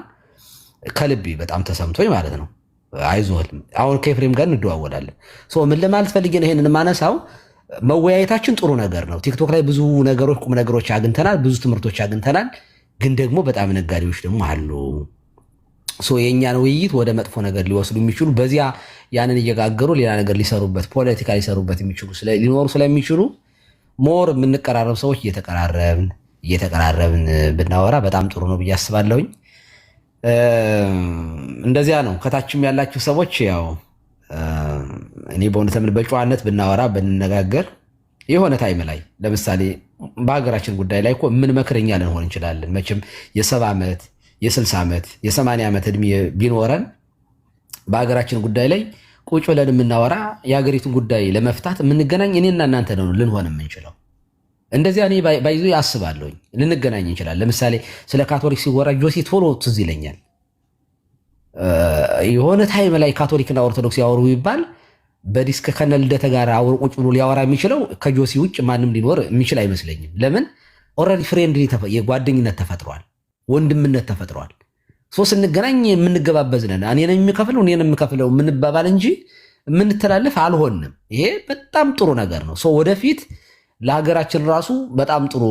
ከልቤ በጣም ተሰምቶኝ ማለት ነው። አይዞህ አሁን ከኤፍሬም ጋር እንደዋወላለን። ምን ለማለት ፈልጌ ነው ይሄንን የማነሳው፣ መወያየታችን ጥሩ ነገር ነው። ቲክቶክ ላይ ብዙ ነገሮች ቁም ነገሮች አግኝተናል፣ ብዙ ትምህርቶች አግኝተናል። ግን ደግሞ በጣም ነጋዴዎች ደግሞ አሉ። የእኛን ውይይት ወደ መጥፎ ነገር ሊወስዱ የሚችሉ በዚያ ያንን እየጋገሩ ሌላ ነገር ሊሰሩበት ፖለቲካ ሊሰሩበት የሚችሉ ሊኖሩ ስለሚችሉ ሞር የምንቀራረብ ሰዎች እየተቀራረብን ብናወራ በጣም ጥሩ ነው ብዬ አስባለሁኝ። እንደዚያ ነው። ከታችም ያላችሁ ሰዎች ያው እኔ በእውነት ምን በጨዋነት ብናወራ ብንነጋገር የሆነ ታይም ላይ ለምሳሌ በሀገራችን ጉዳይ ላይ እኮ ምን መክረኛ ልንሆን እንችላለን። መቼም የ70 ዓመት የ60 ዓመት የ80 ዓመት እድሜ ቢኖረን በሀገራችን ጉዳይ ላይ ቁጭ ብለን የምናወራ የሀገሪቱን ጉዳይ ለመፍታት የምንገናኝ እኔና እናንተ ነው ልንሆን የምንችለው። እንደዚያ እኔ ባይዞ ያስባለሁኝ ልንገናኝ እንችላል። ለምሳሌ ስለ ካቶሊክ ሲወራ ጆሲ ቶሎ ትዝ ይለኛል። የሆነ ታይም ላይ ካቶሊክና ኦርቶዶክስ ያወሩ ይባል በዲስክ ከነ ልደተ ጋር አውሮ ቁጭ ብሎ ሊያወራ የሚችለው ከጆሲ ውጭ ማንም ሊኖር የሚችል አይመስለኝም። ለምን ኦልሬዲ ፍሬንድሊ የጓደኝነት ተፈጥሯል፣ ወንድምነት ተፈጥሯል። ስንገናኝ የምንገባበዝ ነን። እኔን የሚከፍለው እኔን የምከፍለው የምንባባል እንጂ የምንተላለፍ አልሆንም። ይሄ በጣም ጥሩ ነገር ነው። ወደፊት ለሀገራችን ራሱ በጣም ጥሩ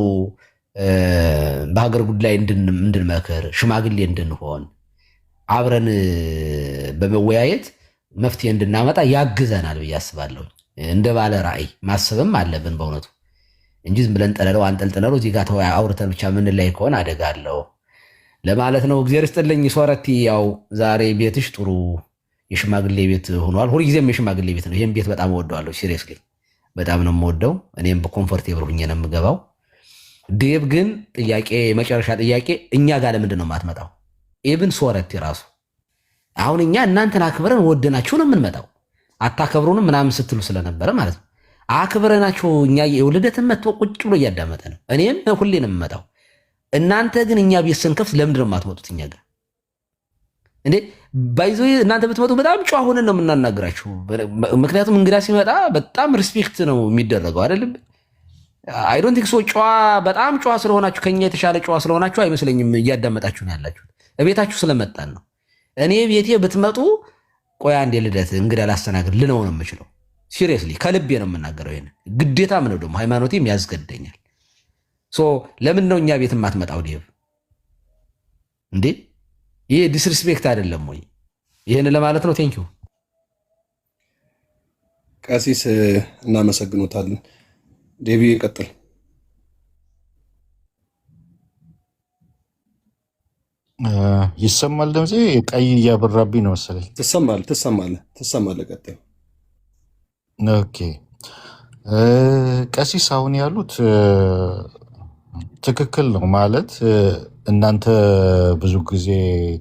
በሀገር ጉዳይ እንድንመክር ሽማግሌ እንድንሆን አብረን በመወያየት መፍትሄ እንድናመጣ ያግዘናል ብዬ አስባለሁ። እንደ ባለ ራዕይ ማሰብም አለብን በእውነቱ እንጂ ዝም ብለን ጠለለው አንጠልጥለው እዚህ ጋር አውርተን ብቻ ምን ላይ ከሆነ አደጋ አለው ለማለት ነው። እግዚአብሔር ይስጥልኝ ሶረቲ። ያው ዛሬ ቤትሽ ጥሩ የሽማግሌ ቤት ሆኗል። ሁልጊዜም የሽማግሌ ቤት ነው። ይህም ቤት በጣም እወደዋለሁ። ሲሪየስሊ በጣም ነው የምወደው። እኔም በኮምፎርቴብል ሁኜ ነው የምገባው። ዴብ ግን ጥያቄ፣ የመጨረሻ ጥያቄ፣ እኛ ጋር ለምንድን ነው የማትመጣው? ኢብን ሶረቲ ራሱ አሁን እኛ እናንተን አክብረን ወደናችሁ ነው የምንመጣው። አታከብሩንም ምናምን ስትሉ ስለነበረ ማለት ነው። አክብረናችሁ እኛ የውልደትን መጥቶ ቁጭ ብሎ እያዳመጠ ነው። እኔም ሁሌ ነው የምመጣው። እናንተ ግን እኛ ቤት ስንከፍት ለምንድን ነው የማትመጡት እኛ ጋር እንዴ? ባይዞ እናንተ ብትመጡ በጣም ጨዋ ሆነን ነው የምናናግራችሁ። ምክንያቱም እንግዳ ሲመጣ በጣም ሪስፔክት ነው የሚደረገው አይደለም። አይ ዶንት ቲንክ ሶ ጨዋ፣ በጣም ጨዋ ስለሆናችሁ ከኛ የተሻለ ጨዋ ስለሆናችሁ አይመስለኝም እያዳመጣችሁ ነው ያላችሁት። እቤታችሁ ስለመጣን ነው። እኔ ቤቴ ብትመጡ ቆይ አንዴ ልደት እንግዳ ላስተናግድ ልነው ነው የምችለው። ሲሪየስሊ ከልቤ ነው የምናገረው። ይሄን ግዴታም ነው ደግሞ ሃይማኖቴም ያስገድደኛል። ለምን ነው እኛ ቤት የማትመጣው ዴቭ እንዴ? ይሄ ዲስሪስፔክት አይደለም ወይ? ይህን ለማለት ነው። ቴንኪው ቀሲስ፣ እናመሰግኖታለን። ዴቪ ቀጥል። ይሰማል ድምጼ? ቀይ እያበራብኝ ነው መሰለኝ። ትሰማለህ። ቀጥል። ኦኬ ቀሲስ፣ አሁን ያሉት ትክክል ነው። ማለት እናንተ ብዙ ጊዜ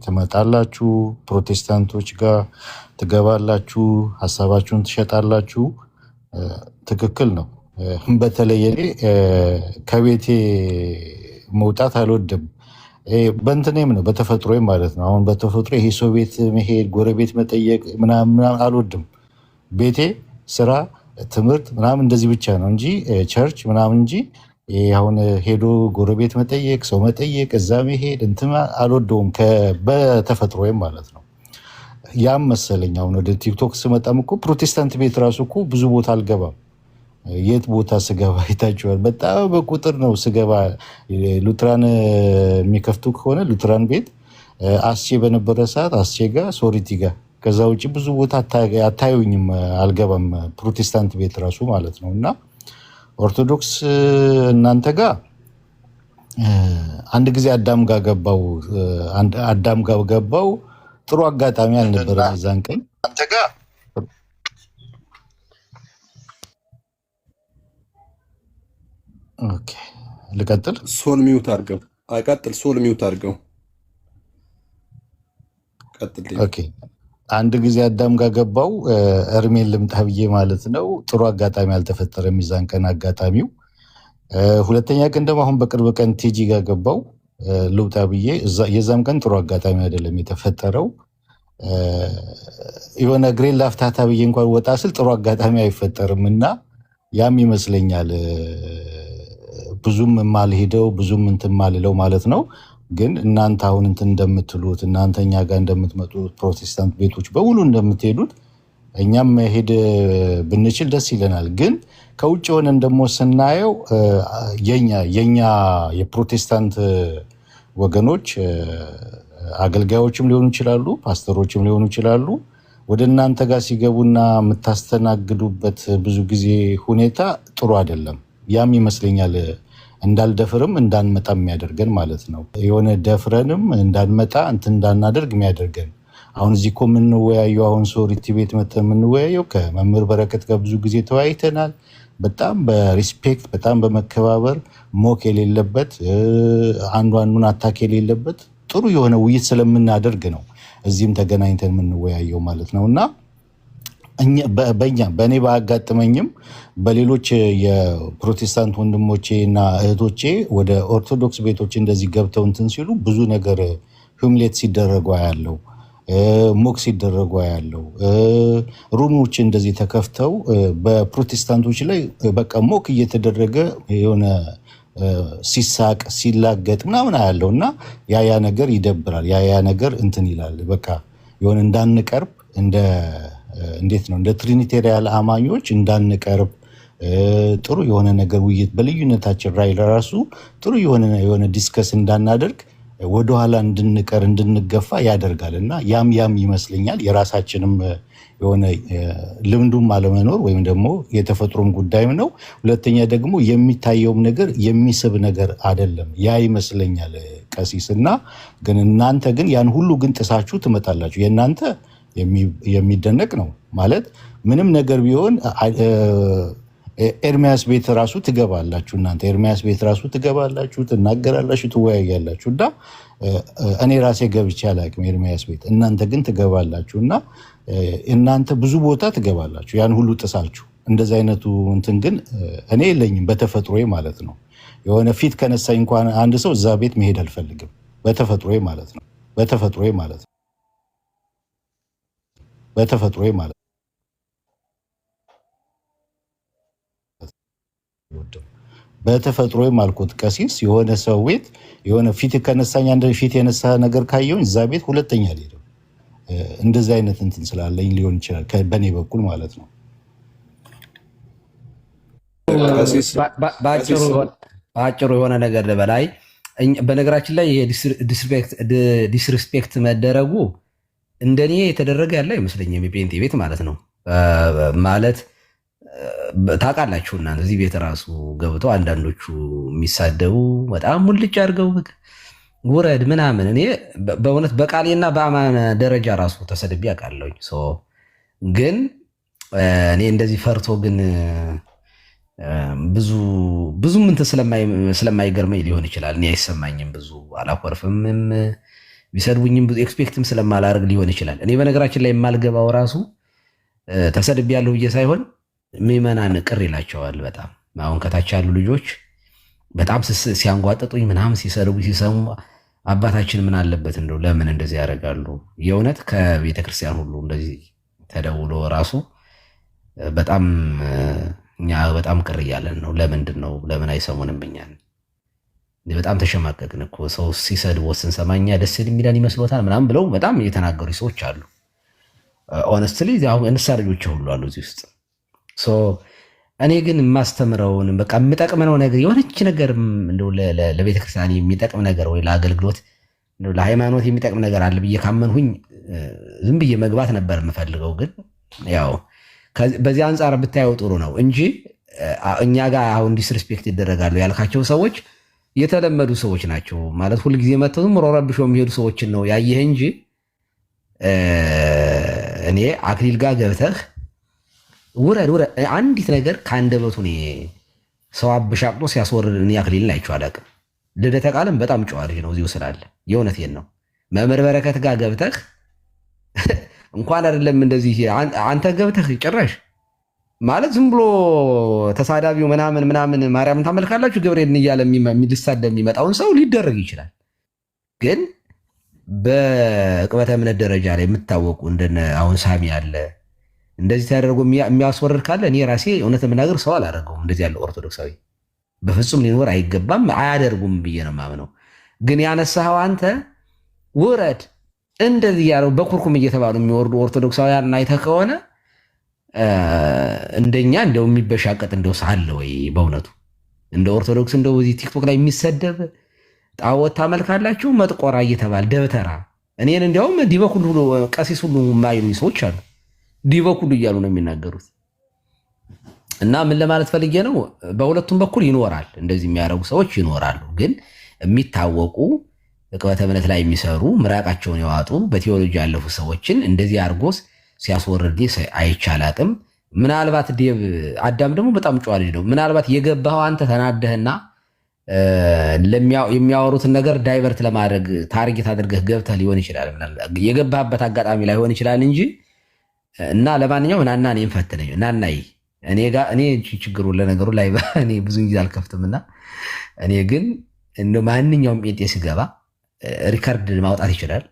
ትመጣላችሁ፣ ፕሮቴስታንቶች ጋር ትገባላችሁ፣ ሀሳባችሁን ትሸጣላችሁ። ትክክል ነው። በተለይ እኔ ከቤቴ መውጣት አልወድም። በእንትኔም ነው በተፈጥሮ ማለት ነው። አሁን በተፈጥሮ ይሄ ሰው ቤት መሄድ፣ ጎረቤት መጠየቅ ምናምን አልወድም። ቤቴ ስራ፣ ትምህርት ምናምን እንደዚህ ብቻ ነው እንጂ ቸርች ምናምን እንጂ አሁን ሄዶ ጎረቤት መጠየቅ፣ ሰው መጠየቅ፣ እዛ መሄድ እንትን አልወደውም በተፈጥሮ ማለት ነው። ያም መሰለኝ አሁን ወደ ቲክቶክ ስመጣም እኮ ፕሮቴስታንት ቤት ራሱ እኮ ብዙ ቦታ አልገባም። የት ቦታ ስገባ አይታችኋል። በጣም በቁጥር ነው ስገባ። ሉትራን የሚከፍቱ ከሆነ ሉትራን ቤት አስቼ በነበረ ሰዓት አስቼ ጋር ሶሪቲ ጋር፣ ከዛ ውጭ ብዙ ቦታ አታዩኝም፣ አልገባም። ፕሮቴስታንት ቤት ራሱ ማለት ነው። እና ኦርቶዶክስ እናንተ ጋር አንድ ጊዜ አዳም ጋር ገባው አዳም ጋር ገባው። ጥሩ አጋጣሚ አልነበረም የዛን ቀን አንተ ጋር። ኦኬ ልቀጥል። ሶል ሚውት አድርገው። አይቀጥል። ሶል ሚውት አድርገው። ቀጥል። ኦኬ አንድ ጊዜ አዳም ጋር ገባው እርሜን ልምጣ ብዬ ማለት ነው። ጥሩ አጋጣሚ አልተፈጠረም የዛን ቀን አጋጣሚው። ሁለተኛ ቀን ደግሞ አሁን በቅርብ ቀን ቲጂ ጋር ገባው ልውጣ ብዬ፣ የዛም ቀን ጥሩ አጋጣሚ አይደለም የተፈጠረው። የሆነ እግሬን ላፍታታ ብዬ እንኳን ወጣ ስል ጥሩ አጋጣሚ አይፈጠርም እና ያም ይመስለኛል ብዙም የማልሄደው ብዙም እንትን ማልለው ማለት ነው። ግን እናንተ አሁን እንትን እንደምትሉት እናንተ እኛ ጋር እንደምትመጡት ፕሮቴስታንት ቤቶች በሙሉ እንደምትሄዱት እኛም መሄድ ብንችል ደስ ይለናል። ግን ከውጭ ሆነን ደግሞ ስናየው የኛ የፕሮቴስታንት ወገኖች አገልጋዮችም ሊሆኑ ይችላሉ፣ ፓስተሮችም ሊሆኑ ይችላሉ። ወደ እናንተ ጋር ሲገቡና የምታስተናግዱበት ብዙ ጊዜ ሁኔታ ጥሩ አይደለም። ያም ይመስለኛል እንዳልደፍርም እንዳንመጣ የሚያደርገን ማለት ነው። የሆነ ደፍረንም እንዳንመጣ እንትን እንዳናደርግ የሚያደርገን። አሁን እዚህ እኮ የምንወያየው አሁን ሶሪቲ ቤት መተን የምንወያየው ከመምህር በረከት ጋር ብዙ ጊዜ ተወያይተናል። በጣም በሪስፔክት በጣም በመከባበር ሞክ የሌለበት አንዱ አንዱን አታክ የሌለበት ጥሩ የሆነ ውይይት ስለምናደርግ ነው እዚህም ተገናኝተን የምንወያየው ማለት ነው። እና በእኔ ባያጋጥመኝም በሌሎች የፕሮቴስታንት ወንድሞቼ እና እህቶቼ ወደ ኦርቶዶክስ ቤቶች እንደዚህ ገብተው እንትን ሲሉ ብዙ ነገር ሁምሌት ሲደረጉ ያለው ሞክ ሲደረጉ ያለው ሩሞች እንደዚህ ተከፍተው በፕሮቴስታንቶች ላይ በቃ ሞክ እየተደረገ የሆነ ሲሳቅ ሲላገጥ ምናምን ያለው እና ያ ነገር ይደብራል። ያ ነገር እንትን ይላል። በቃ የሆነ እንዳንቀርብ እንዴት ነው እንደ ትሪኒቴሪያል አማኞች እንዳንቀርብ ጥሩ የሆነ ነገር ውይይት በልዩነታችን ራይ ለራሱ ጥሩ የሆነ ዲስከስ እንዳናደርግ ወደኋላ እንድንቀር እንድንገፋ ያደርጋል። እና ያም ይመስለኛል የራሳችንም የሆነ ልምዱም አለመኖር ወይም ደግሞ የተፈጥሮም ጉዳይም ነው። ሁለተኛ ደግሞ የሚታየውም ነገር የሚስብ ነገር አይደለም። ያ ይመስለኛል ቀሲስ። እና ግን እናንተ ግን ያን ሁሉ ግን ጥሳችሁ ትመጣላችሁ። የእናንተ የሚደነቅ ነው ማለት ምንም ነገር ቢሆን ኤርሚያስ ቤት ራሱ ትገባላችሁ። እናንተ ኤርሚያስ ቤት ራሱ ትገባላችሁ፣ ትናገራላችሁ፣ ትወያያላችሁ። እና እኔ ራሴ ገብቼ አላውቅም ኤርሚያስ ቤት፣ እናንተ ግን ትገባላችሁ። እና እናንተ ብዙ ቦታ ትገባላችሁ ያን ሁሉ ጥሳችሁ። እንደዚህ አይነቱ እንትን ግን እኔ የለኝም በተፈጥሮዬ ማለት ነው። የሆነ ፊት ከነሳኝ እንኳን አንድ ሰው እዛ ቤት መሄድ አልፈልግም በተፈጥሮዬ ማለት ነው። በተፈጥሮዬ ማለት ነው። በተፈጥሮዬ ማለት በተፈጥሮ ማልኮት ቀሲስ የሆነ ሰው ቤት የሆነ ፊት ከነሳኝ አንድ ፊት የነሳ ነገር ካየሁኝ እዛ ቤት ሁለተኛ አልሄድም። እንደዚህ አይነት እንትን ስላለኝ ሊሆን ይችላል በእኔ በኩል ማለት ነው። በአጭሩ የሆነ ነገር በላይ በነገራችን ላይ ዲስሪስፔክት መደረጉ እንደኔ የተደረገ ያለ አይመስለኝም። የጴንጤ ቤት ማለት ነው ማለት ታውቃላችሁ እናንተ እዚህ ቤት ራሱ ገብተው አንዳንዶቹ የሚሳደቡ በጣም ሙልጭ አድርገው ውረድ ምናምን። እኔ በእውነት በቃሌና በአማን ደረጃ ራሱ ተሰድቤ አውቃለሁኝ። ግን እኔ እንደዚህ ፈርቶ ግን ብዙ እንትን ስለማይገርመኝ ሊሆን ይችላል። እኔ አይሰማኝም፣ ብዙ አላኮርፍምም፣ ቢሰድቡኝም ብዙ ኤክስፔክትም ስለማላደርግ ሊሆን ይችላል። እኔ በነገራችን ላይ የማልገባው ራሱ ተሰድቤ ያለሁ ብዬ ሳይሆን ምዕመናን ቅር ይላቸዋል በጣም። አሁን ከታች ያሉ ልጆች በጣም ሲያንጓጠጡኝ ምናምን ሲሰድቡ ሲሰሙ አባታችን ምን አለበት እንደው ለምን እንደዚህ ያደርጋሉ? የእውነት ከቤተ ክርስቲያን ሁሉ እንደዚህ ተደውሎ ራሱ በጣም እኛ በጣም ቅር እያለን ነው። ለምንድን ነው ለምን አይሰሙንም? እኛን በጣም ተሸማቀቅን እኮ ሰው ሲሰድቦ ስንሰማ እኛ ደስ የሚለን ይመስሎታል ምናምን ብለው በጣም የተናገሩ ሰዎች አሉ። ኦነስትሊ አሁን እንስሳ ልጆች ሁሉ አሉ እዚህ ውስጥ። እኔ ግን የማስተምረውን በቃ የምጠቅመው ነገር የሆነች ነገር ለቤተክርስቲያን የሚጠቅም ነገር ወይ ለአገልግሎት ለሃይማኖት የሚጠቅም ነገር አለ ብዬ ካመንሁኝ ዝም ብዬ መግባት ነበር የምፈልገው። ግን ያው በዚህ አንጻር ብታየው ጥሩ ነው እንጂ እኛ ጋር አሁን ዲስሪስፔክት ይደረጋሉ ያልካቸው ሰዎች የተለመዱ ሰዎች ናቸው ማለት ሁልጊዜ መተው ዝም ብሎ ረብሾ የሚሄዱ ሰዎችን ነው ያየህ እንጂ እኔ አክሊል ጋር ገብተህ ውረድ አንዲት ነገር ከአንደበቱ እኔ ሰው አበሻቅጦ ሲያስወርድ እኔ አክሊልን አይቼው አላውቅም። ልደተ ቃልም በጣም ጨዋ ልጅ ነው እዚሁ ስላለ የእውነቴን ነው። መምህር በረከት ጋር ገብተህ እንኳን አይደለም እንደዚህ አንተ ገብተህ ጭራሽ ማለት ዝም ብሎ ተሳዳቢው ምናምን ማርያምን ታመልካላችሁ ገብርኤልን እያለ ሊሳደብ የሚመጣውን ሰው ሊደረግ ይችላል። ግን በቅበተ እምነት ደረጃ ላይ የምታወቁ እንደነ አሁን ሳሚ አለ እንደዚህ ተደርጎ የሚያስወርድ ካለ እኔ ራሴ እውነት የምናገር ሰው አላደረገውም። እንደዚህ ያለው ኦርቶዶክሳዊ በፍጹም ሊኖር አይገባም፣ አያደርጉም ብዬ ነው የማምነው። ግን ያነሳኸው አንተ ውረድ እንደዚህ ያለው በኩርኩም እየተባሉ የሚወርዱ ኦርቶዶክሳውያን አይተህ ከሆነ እንደኛ እንደው የሚበሻቀጥ እንደው ሳለ ወይ በእውነቱ እንደ ኦርቶዶክስ እንደው እዚህ ቲክቶክ ላይ የሚሰደብ ጣዖት ታመልካላችሁ መጥቆራ እየተባለ ደብተራ እኔን እንዲያውም ዲበኩሉ ቀሲስ ሁሉ የማይሉኝ ሰዎች አሉ። ዲበኩሉ እያሉ ነው የሚናገሩት። እና ምን ለማለት ፈልጌ ነው፣ በሁለቱም በኩል ይኖራል እንደዚህ የሚያደርጉ ሰዎች ይኖራሉ። ግን የሚታወቁ ዕቅበተ እምነት ላይ የሚሰሩ ምራቃቸውን የዋጡ በቴዎሎጂ ያለፉ ሰዎችን እንደዚህ አድርጎስ ሲያስወርድ አይቻላቅም። ምናልባት ዴቭ አዳም ደግሞ በጣም ጨዋ ልጅ ነው። ምናልባት የገባኸው አንተ ተናደህና የሚያወሩትን ነገር ዳይቨርት ለማድረግ ታርጌት አድርገህ ገብተህ ሊሆን ይችላል። የገባህበት አጋጣሚ ላይሆን ይችላል እንጂ እና ለማንኛውም ናና እኔን ፈትነኝ ናናይ እኔ ችግሩን ለነገሩ ላይ እኔ ብዙ ጊዜ አልከፍትምና እኔ ግን እንደ ማንኛውም ጴንጤ ሲገባ ሪከርድ ማውጣት ይችላል።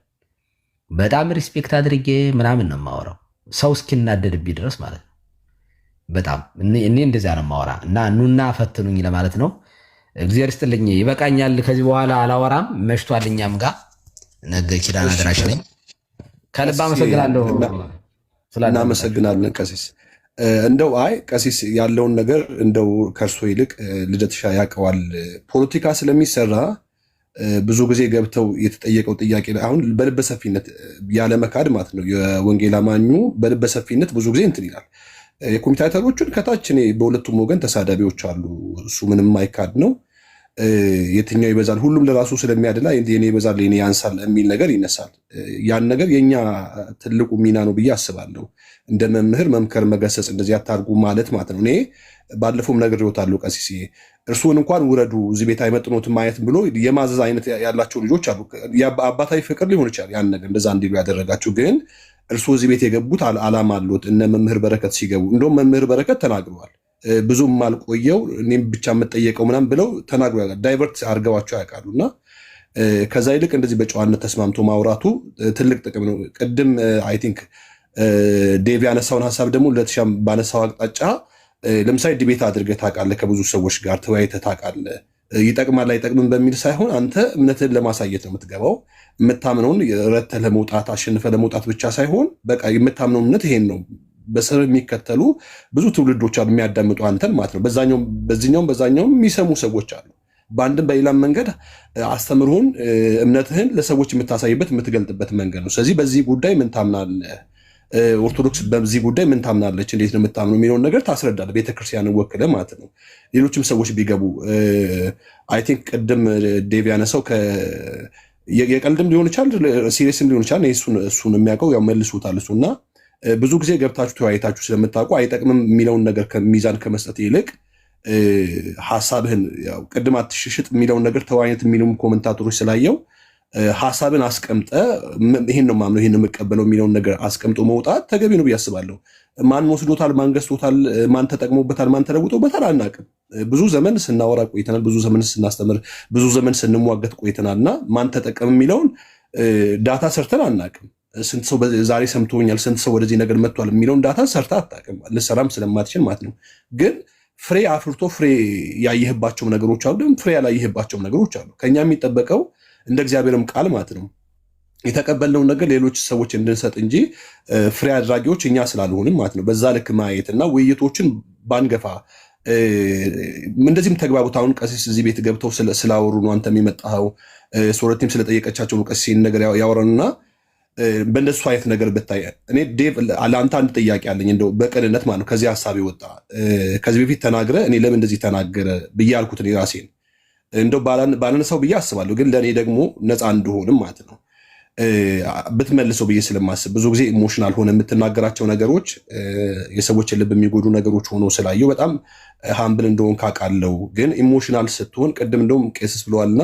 በጣም ሪስፔክት አድርጌ ምናምን ነው የማወራው ሰው እስኪናደድብኝ ድረስ ማለት ነው። በጣም እኔ እንደዚያ ነው የማወራ እና ኑና ፈትኑኝ ለማለት ነው። እግዚአብሔር ይስጥልኝ። ይበቃኛል። ከዚህ በኋላ አላወራም። መሽቷል። እኛም ጋር ነገ ኪዳን አድራሽ ነኝ። ከልብ አመሰግናለሁ። እናመሰግናለን ቀሲስ። እንደው ቀሲስ ያለውን ነገር እንደው ከእርሶ ይልቅ ልደትሻ ያውቀዋል። ፖለቲካ ስለሚሰራ ብዙ ጊዜ ገብተው የተጠየቀው ጥያቄ አሁን በልበሰፊነት ያለ መካድ ማለት ነው። የወንጌል አማኙ በልበሰፊነት ብዙ ጊዜ እንትን ይላል። የኮሚቴተሮቹን ከታች እኔ በሁለቱም ወገን ተሳዳቢዎች አሉ። እሱ ምንም ማይካድ ነው። የትኛው ይበዛል? ሁሉም ለራሱ ስለሚያድላ የኔ ይበዛል የኔ ያንሳል የሚል ነገር ይነሳል። ያን ነገር የኛ ትልቁ ሚና ነው ብዬ አስባለሁ። እንደ መምህር መምከር፣ መገሰጽ፣ እንደዚህ አታርጉ ማለት ማለት ነው። እኔ ባለፈውም ነግሬዎታለሁ ቀሲስ፣ እርስዎን እንኳን ውረዱ እዚህ ቤት አይመጥኖትም ማየት ብሎ የማዘዝ አይነት ያላቸው ልጆች አሉ። አባታዊ ፍቅር ሊሆን ይችላል ያን ነገር እንደዛ እንዲሉ ያደረጋችሁ። ግን እርስዎ እዚህ ቤት የገቡት አላማ አሉት። እነ መምህር በረከት ሲገቡ እንደውም መምህር በረከት ተናግረዋል። ብዙም አልቆየው እኔም ብቻ የምጠየቀው ምናምን ብለው ተናግሮ ያውቃል። ዳይቨርት አድርገዋቸው ያውቃሉ። እና ከዛ ይልቅ እንደዚህ በጨዋነት ተስማምቶ ማውራቱ ትልቅ ጥቅም ነው። ቅድም አይ ቲንክ ዴቭ ያነሳውን ሀሳብ ደግሞ ለተሻም ባነሳው አቅጣጫ ለምሳሌ ዲቤት አድርገህ ታውቃለህ፣ ከብዙ ሰዎች ጋር ተወያይተህ ታውቃለህ። ይጠቅማል አይጠቅምም በሚል ሳይሆን አንተ እምነትህን ለማሳየት ነው የምትገባው። የምታምነውን ረተህ ለመውጣት አሸንፈህ ለመውጣት ብቻ ሳይሆን በቃ የምታምነው እምነት ይሄን ነው። በስር የሚከተሉ ብዙ ትውልዶች አሉ የሚያዳምጡ አንተን ማለት ነው። በዚህኛውም በዛኛውም የሚሰሙ ሰዎች አሉ። በአንድም በሌላም መንገድ አስተምርሁን እምነትህን ለሰዎች የምታሳይበት የምትገልጥበት መንገድ ነው። ስለዚህ በዚህ ጉዳይ ምን ታምናለህ? ኦርቶዶክስ በዚህ ጉዳይ ምን ታምናለች? እንዴት ነው የምታምነው የሚለውን ነገር ታስረዳለህ፣ ቤተክርስቲያንን ወክለህ ማለት ነው። ሌሎችም ሰዎች ቢገቡ አይ ቲንክ ቅድም ዴቭ ያነሳው የቀልድም ሊሆን ይችላል ሲሪየስም ሊሆን ይችላል። እሱን የሚያውቀው ያው መልሱታል እሱ እና ብዙ ጊዜ ገብታችሁ ተወያይታችሁ ስለምታውቁ አይጠቅምም የሚለውን ነገር ሚዛን ከመስጠት ይልቅ ሀሳብህን ቅድም አትሽሽጥ የሚለውን ነገር ተወያየት የሚሉም ኮመንታተሮች ስላየው ሀሳብን አስቀምጠ ይህን ነው ማምነው ይህን የምቀበለው የሚለውን ነገር አስቀምጦ መውጣት ተገቢ ነው ብዬ አስባለሁ። ማን ወስዶታል፣ ማን ገዝቶታል፣ ማን ተጠቅሞበታል፣ ማን ተለውጦበታል አናውቅም። ብዙ ዘመን ስናወራ ቆይተናል። ብዙ ዘመን ስናስተምር፣ ብዙ ዘመን ስንሟገት ቆይተናል እና ማን ተጠቀም የሚለውን ዳታ ሰርተን አናውቅም። ስንት ሰው ዛሬ ሰምቶኛል፣ ስንት ሰው ወደዚህ ነገር መጥቷል የሚለውን ዳታ ሰርታ አታውቅም፣ ልሰራም ስለማትችል ማለት ነው። ግን ፍሬ አፍርቶ ፍሬ ያየህባቸው ነገሮች አሉ፣ ፍሬ ያላየህባቸው ነገሮች አሉ። ከኛ የሚጠበቀው እንደ እግዚአብሔርም ቃል ማለት ነው የተቀበልነውን ነገር ሌሎች ሰዎች እንድንሰጥ እንጂ ፍሬ አድራጊዎች እኛ ስላልሆንም ማለት ነው። በዛ ልክ ማየትና ውይይቶችን ባንገፋ እንደዚህም ተግባቡት። አሁን ቀሲስ እዚህ ቤት ገብተው ስላወሩ ነው አንተ የሚመጣኸው። ሶረቲም ስለጠየቀቻቸው ነው ቀሲስ ነገር ያወራንና በእንደሱ አይነት ነገር ብታይ እኔ ዴቭ ለአንተ አንድ ጥያቄ አለኝ፣ እንደው በቅንነት ማለት ነው። ከዚህ ሀሳብ ይወጣ ከዚህ በፊት ተናግረ እኔ ለምን እንደዚህ ተናገረ ብዬ አልኩት እኔ ራሴን እንደው ባላነሳው ብዬ አስባለሁ። ግን ለእኔ ደግሞ ነፃ እንደሆንም ማለት ነው ብትመልሰው ብዬ ስለማስብ ብዙ ጊዜ ኢሞሽናል ሆነ የምትናገራቸው ነገሮች የሰዎችን ልብ የሚጎዱ ነገሮች ሆኖ ስላየው በጣም ሃምብል እንደሆን ካውቃለሁ። ግን ኢሞሽናል ስትሆን ቅድም እንደውም ቄስስ ብለዋልና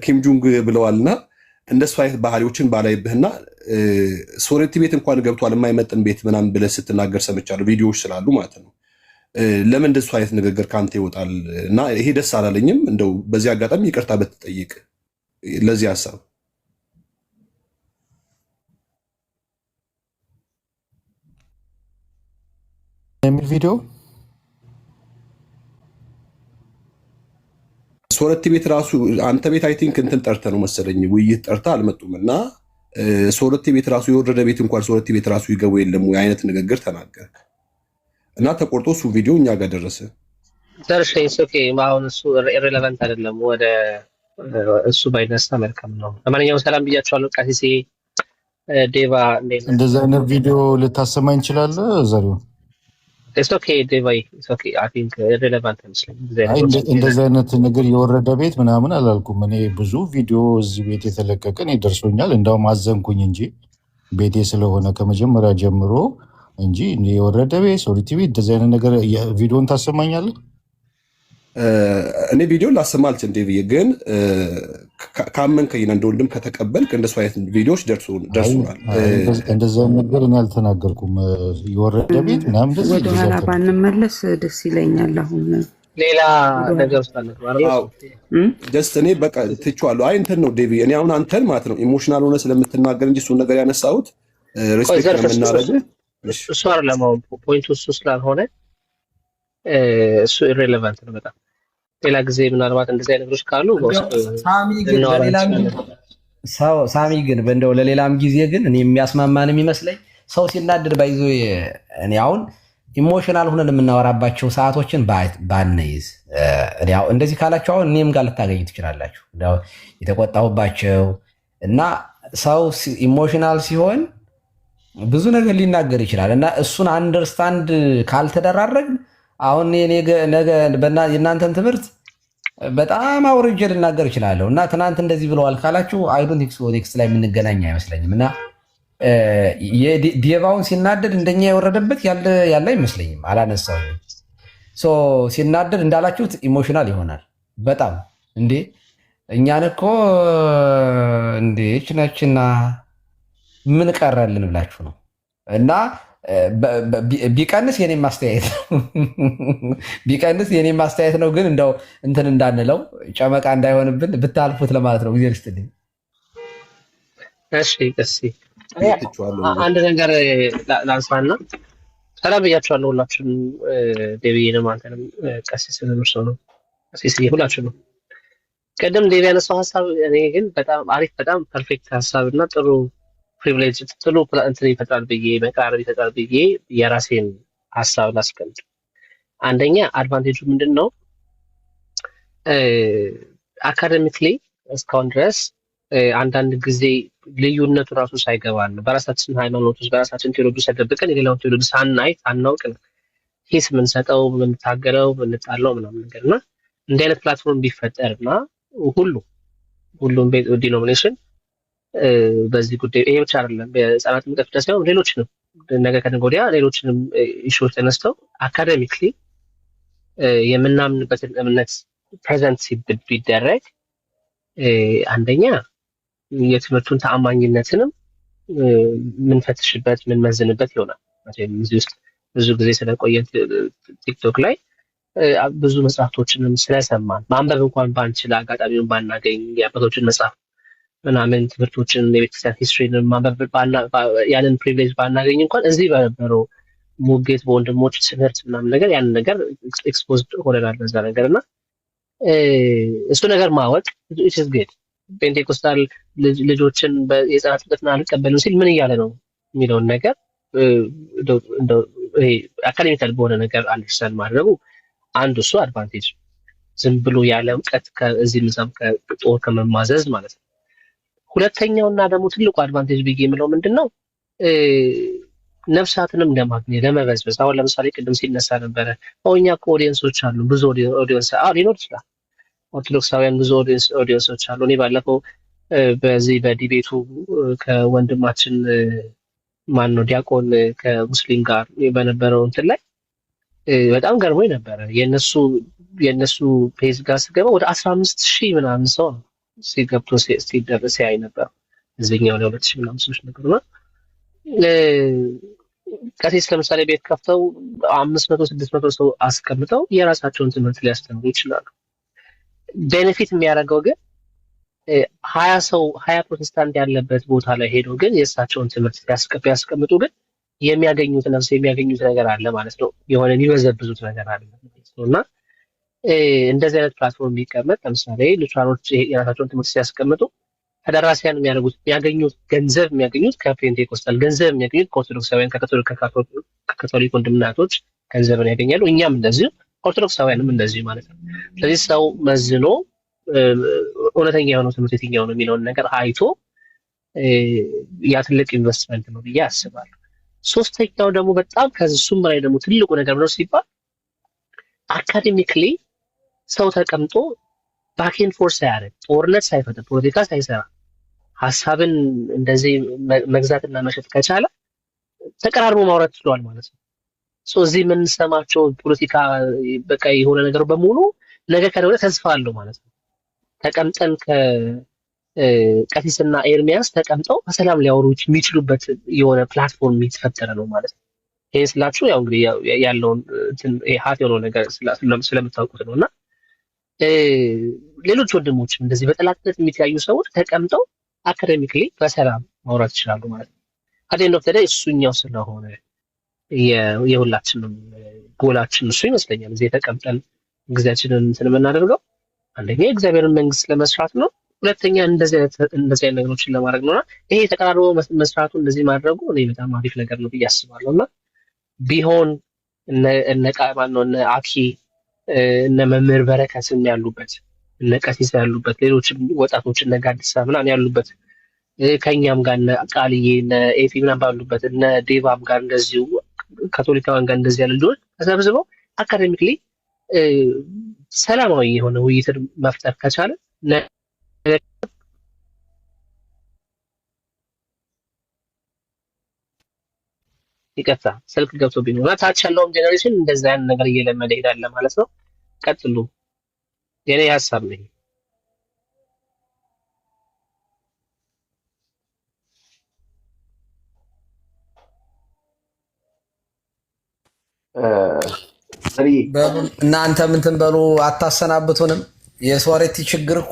ኪም ጁንግ ብለዋልና እንደሱ አይነት ባህሪዎችን ባላይብህና ሶሬቲ ቤት እንኳን ገብቷል የማይመጥን ቤት ምናምን ብለህ ስትናገር ሰምቻለሁ፣ ቪዲዮዎች ስላሉ ማለት ነው። ለምን እንደሱ አይነት ንግግር ከአንተ ይወጣል? እና ይሄ ደስ አላለኝም። እንደው በዚህ አጋጣሚ ይቅርታ ብትጠይቅ ለዚህ ሀሳብ የሚል ቪዲዮ ሶረቲ ቤት ራሱ አንተ ቤት አይ ቲንክ እንትን ጠርተህ ነው መሰለኝ ውይይት ጠርተህ አልመጡም። እና ሶረቲ ቤት ራሱ የወረደ ቤት እንኳን ሶረቲ ቤት ራሱ ይገቡ የለም ወይ አይነት ንግግር ተናገርክ እና ተቆርጦ እሱ ቪዲዮ እኛ ጋር ደረሰ። ደርሼ ኦኬ አሁን እሱ ኢሬሌቫንት አይደለም፣ ወደ እሱ ባይነሳ መልካም ነው። ለማንኛውም ሰላም ብያቸዋለሁ። ቀሲስ ዴቫ እንደዚህ አይነት ቪዲዮ ልታሰማኝ እንችላለህ ዘሪው? It's okay, Devai. It's okay. I think irrelevant እንደዚህ አይነት ነገር የወረደ ቤት ምናምን አላልኩም። እኔ ብዙ ቪዲዮ እዚህ ቤት የተለቀቀን ይደርሶኛል። እንዳውም አዘንኩኝ እንጂ ቤቴ ስለሆነ ከመጀመሪያ ጀምሮ እንጂ የወረደ ቤት ሶሪቲ ቤት እንደዚህ አይነት ነገር ቪዲዮን ታሰማኛለህ? እኔ ቪዲዮ ላሰማ አልችልም ብዬ ግን ካመንከኝ እንደ ወንድም ከተቀበልክ እንደሱ አይነት ቪዲዮዎች ደርሱናል። እንደዛ ነገር እኔ አልተናገርኩም። የወረደ ቤት ምናምን ደስ ወደ ኋላ ባንመለስ ደስ ይለኛል። አሁን ሌላ ነገር ጀስት እኔ በቃ ትቼዋለሁ። አይ እንትን ነው ዴቪ፣ እኔ አሁን አንተን ማለት ነው ኢሞሽናል ሆነ ስለምትናገር እንጂ እሱን ነገር ያነሳሁት ሪስፔክት ለምናረግ እሱ አይደለም። አሁን ፖይንቱ እሱ ስላልሆነ እሱ ኢሬሌቫንት ነው በጣም። ሌላ ጊዜ ምናልባት እንደዚህ አይነት ነገሮች ካሉ ሳሚ ግን በእንደው ለሌላም ጊዜ ግን እኔ የሚያስማማን የሚመስለኝ ሰው ሲናደድ ባይዞ እኔ አሁን ኢሞሽናል ሆነን የምናወራባቸው ሰዓቶችን ባንይዝ እንደዚህ ካላችሁ አሁን እኔም ጋር ልታገኙ ትችላላችሁ። የተቆጣሁባቸው እና ሰው ኢሞሽናል ሲሆን ብዙ ነገር ሊናገር ይችላል እና እሱን አንደርስታንድ ካልተደራረግን አሁን ነገ የእናንተን ትምህርት በጣም አውርጄ ልናገር እችላለሁ እና ትናንት እንደዚህ ብለዋል ካላችሁ አይዶንት ቲንክ ሶ ኔክስት ላይ የምንገናኝ አይመስለኝም። እና ዴቫውን ሲናደድ እንደኛ የወረደበት ያለ አይመስለኝም። አላነሳውም። ሲናደድ እንዳላችሁት ኢሞሽናል ይሆናል በጣም እንዴ እኛን እኮ እንዴ ችናችና ምን ቀረልን ብላችሁ ነው እና ቢቀንስ የኔ ማስተያየት ነው። ግን እንደው እንትን እንዳንለው ጨመቃ እንዳይሆንብን ብታልፉት ለማለት ነው። ጊዜ ልስጥልኝ። እሺ አንድ ነገር ላንሳና ሰላም ብያችኋለሁ ሁላችሁም። ዴቪዬንም አንተንም ቀሲስ ስለምርሰው ነው ቀሲስ ሁላችሁም ነው። ቀደም ዴቪ ያነሳው ሀሳብ እኔ ግን በጣም አሪፍ በጣም ፐርፌክት ሀሳብ እና ጥሩ ፕሪቪሌጅ ጥሩ እንትን ይፈጥራል ብዬ መቃረብ ይፈጥራል ብዬ የራሴን ሀሳብ ላስቀምጥ። አንደኛ አድቫንቴጁ ምንድን ነው? አካደሚክሊ እስካሁን ድረስ አንዳንድ ጊዜ ልዩነቱ ራሱ ሳይገባን ነው በራሳችን ሃይማኖት ውስጥ በራሳችን ቴዎሎጂ ሳይደብቀን የሌላውን ቴዎሎጂ ሳናውቅ ሂስ የምንሰጠው የምንታገለው የምንጣለው ምናምን ነገር እና እንዲህ አይነት ፕላትፎርም ቢፈጠርና ሁሉም ዲኖሚኔሽን በዚህ ጉዳይ ይሄ ብቻ አይደለም በህፃናት ጥምቀት ብቻ ሳይሆን ሌሎችንም ነገ ከነገ ወዲያ ሌሎችንም ኢሹዎች ተነስተው አካደሚክሊ የምናምንበትን እምነት ፕሬዘንት ቢደረግ አንደኛ የትምህርቱን ተአማኝነትንም ምንፈትሽበት ምንመዝንበት ይሆናል። እዚህ ውስጥ ብዙ ጊዜ ስለቆየን ቲክቶክ ላይ ብዙ መጽሐፍቶችንም ስለሰማን ማንበብ እንኳን ባንችል አጋጣሚውን ባናገኝ የአባቶችን መጽሐፍ ምናምን ትምህርቶችን የቤተክርስቲያን ሂስትሪን ማንበብ ያንን ፕሪቪሌጅ ባናገኝ እንኳን እዚህ በነበረው ሙጌት በወንድሞች ትምህርት ምናምን ነገር ያንን ነገር ኤክስፖዝድ ሆነናል በዛ ነገር እና እሱ ነገር ማወቅ ኢትስ ጉድ። ፔንቴኮስታል ልጆችን የህፃናት ጥምቀትን አልቀበልም ሲል ምን እያለ ነው የሚለውን ነገር አካዴሚካል በሆነ ነገር አንደርስታንድ ማድረጉ አንዱ እሱ አድቫንቴጅ፣ ዝም ብሎ ያለ እውቀት ከዚህ ምዛም ከጦር ከመማዘዝ ማለት ነው። ሁለተኛውና ደግሞ ትልቁ አድቫንቴጅ ብዬ የምለው ምንድነው ነፍሳትንም ለማግኘት ለመበዝበዝ። አሁን ለምሳሌ ቅድም ሲነሳ ነበረ እኛ እኮ ኦዲየንሶች አሉ ብዙ ኦዲየንስ ሊኖር ይችላል። ኦርቶዶክሳውያን ብዙ ኦዲየንሶች አሉ። እኔ ባለፈው በዚህ በዲቤቱ ከወንድማችን ማን ነው ዲያቆን ከሙስሊም ጋር በነበረው እንትን ላይ በጣም ገርሞኝ ነበረ። የእነሱ ፔጅ ጋር ስገባ ወደ 15,000 ምናምን ሰው ነው ሲገብቶ ሲደርስ ያይ ነበር። እዚህኛው ላይ 2,000 ምናምን ሰዎች ነበሩና ቀሲስ ለምሳሌ ቤት ከፍተው 500-600 ሰው አስቀምጠው የራሳቸውን ትምህርት ሊያስተምሩ ይችላሉ። ቤኔፊት የሚያደርገው ግን 20 ፕሮቴስታንት ያለበት ቦታ ላይ ሄዶ ግን የእሳቸውን ትምህርት ያስቀምጡ ግን የሚያገኙት ነገር አለ ማለት ነው። የሆነ የሚበዘብዙት ነገር አለ እና እንደዚህ አይነት ፕላትፎርም ቢቀመጥ ለምሳሌ ሉትራኖች የራሳቸውን ትምህርት ሲያስቀምጡ ተደራሲያን የሚያገኙት ገንዘብ የሚያገኙት ከፔንቴኮስታል ገንዘብ የሚያገኙት ከኦርቶዶክሳውያን ከካቶሊክ ወንድምናቶች ገንዘብን ያገኛሉ። እኛም እንደዚሁ ኦርቶዶክሳውያንም እንደዚሁ ማለት ነው። ስለዚህ ሰው መዝኖ እውነተኛ የሆነው ትምህርት የትኛው ነው የሚለውን ነገር አይቶ ያ ትልቅ ኢንቨስትመንት ነው ብዬ አስባለሁ። ሶስተኛው ደግሞ በጣም ከሱም በላይ ደግሞ ትልቁ ነገር ነው ሲባል አካዴሚክሊ ሰው ተቀምጦ ባኬን ፎርስ ሳያደርግ ጦርነት ሳይፈጥር ፖለቲካ ሳይሰራ ሀሳብን እንደዚህ መግዛትና መሸጥ ከቻለ ተቀራርቦ ማውራት ችሏል ማለት ነው። እዚህ የምንሰማቸው ፖለቲካ በቃ የሆነ ነገር በሙሉ ነገ ከደወለ ተስፋ አለው ማለት ነው። ተቀምጠን ከቀሲስና ኤርሚያስ ተቀምጠው በሰላም ሊያወሩ የሚችሉበት የሆነ ፕላትፎርም የተፈጠረ ነው ማለት ነው። ይሄን ስላችሁ ያው እንግዲህ ያለውን ሀፍ የሆነው ነገር ስለምታውቁት ነው እና ሌሎች ወንድሞችም እንደዚህ በጠላትነት የሚተያዩ ሰዎች ተቀምጠው አካዴሚክሊ በሰላም ማውራት ይችላሉ ማለት ነው። አዴን ኦፍ ተደይ እሱኛው ስለሆነ የሁላችንም ጎላችን እሱ ይመስለኛል። እዚህ ተቀምጠን ጊዜያችንን እንትን የምናደርገው አንደኛ የእግዚአብሔርን መንግስት ለመስራት ነው፣ ሁለተኛ እንደዚህ አይነት ነገሮችን ለማድረግ ነውና ይሄ ተቀራርቦ መስራቱ እንደዚህ ማድረጉ እኔ በጣም አሪፍ ነገር ነው ብዬ አስባለሁና ቢሆን እነ ቃማን ነው እነ አኪ እነ መምህር በረከትም ያሉበት እነ ቀሲስ ያሉበት ሌሎችም ወጣቶች እነ ጋዲሳ ምናምን ያሉበት ከኛም ጋር እነ ቃልዬ እነ ኤፊ ምናምን ባሉበት እነ ዴቫም ጋር እንደዚሁ ካቶሊካውያን ጋር እንደዚህ ያሉ ልጆች ተሰብስበው አካዴሚክሊ ሰላማዊ የሆነ ውይይትን መፍጠር ከቻለ ይቀጥታ ስልክ ገብቶ ቢኖር ታች ያለውም ጄኔሬሽን እንደዛ ያን ነገር እየለመደ ይሄዳል ማለት ነው። ቀጥሉ። የኔ ሀሳብ ነው። እናንተ ምን ትንበሉ አታሰናብቱንም? የሶሬቲ ችግር እኮ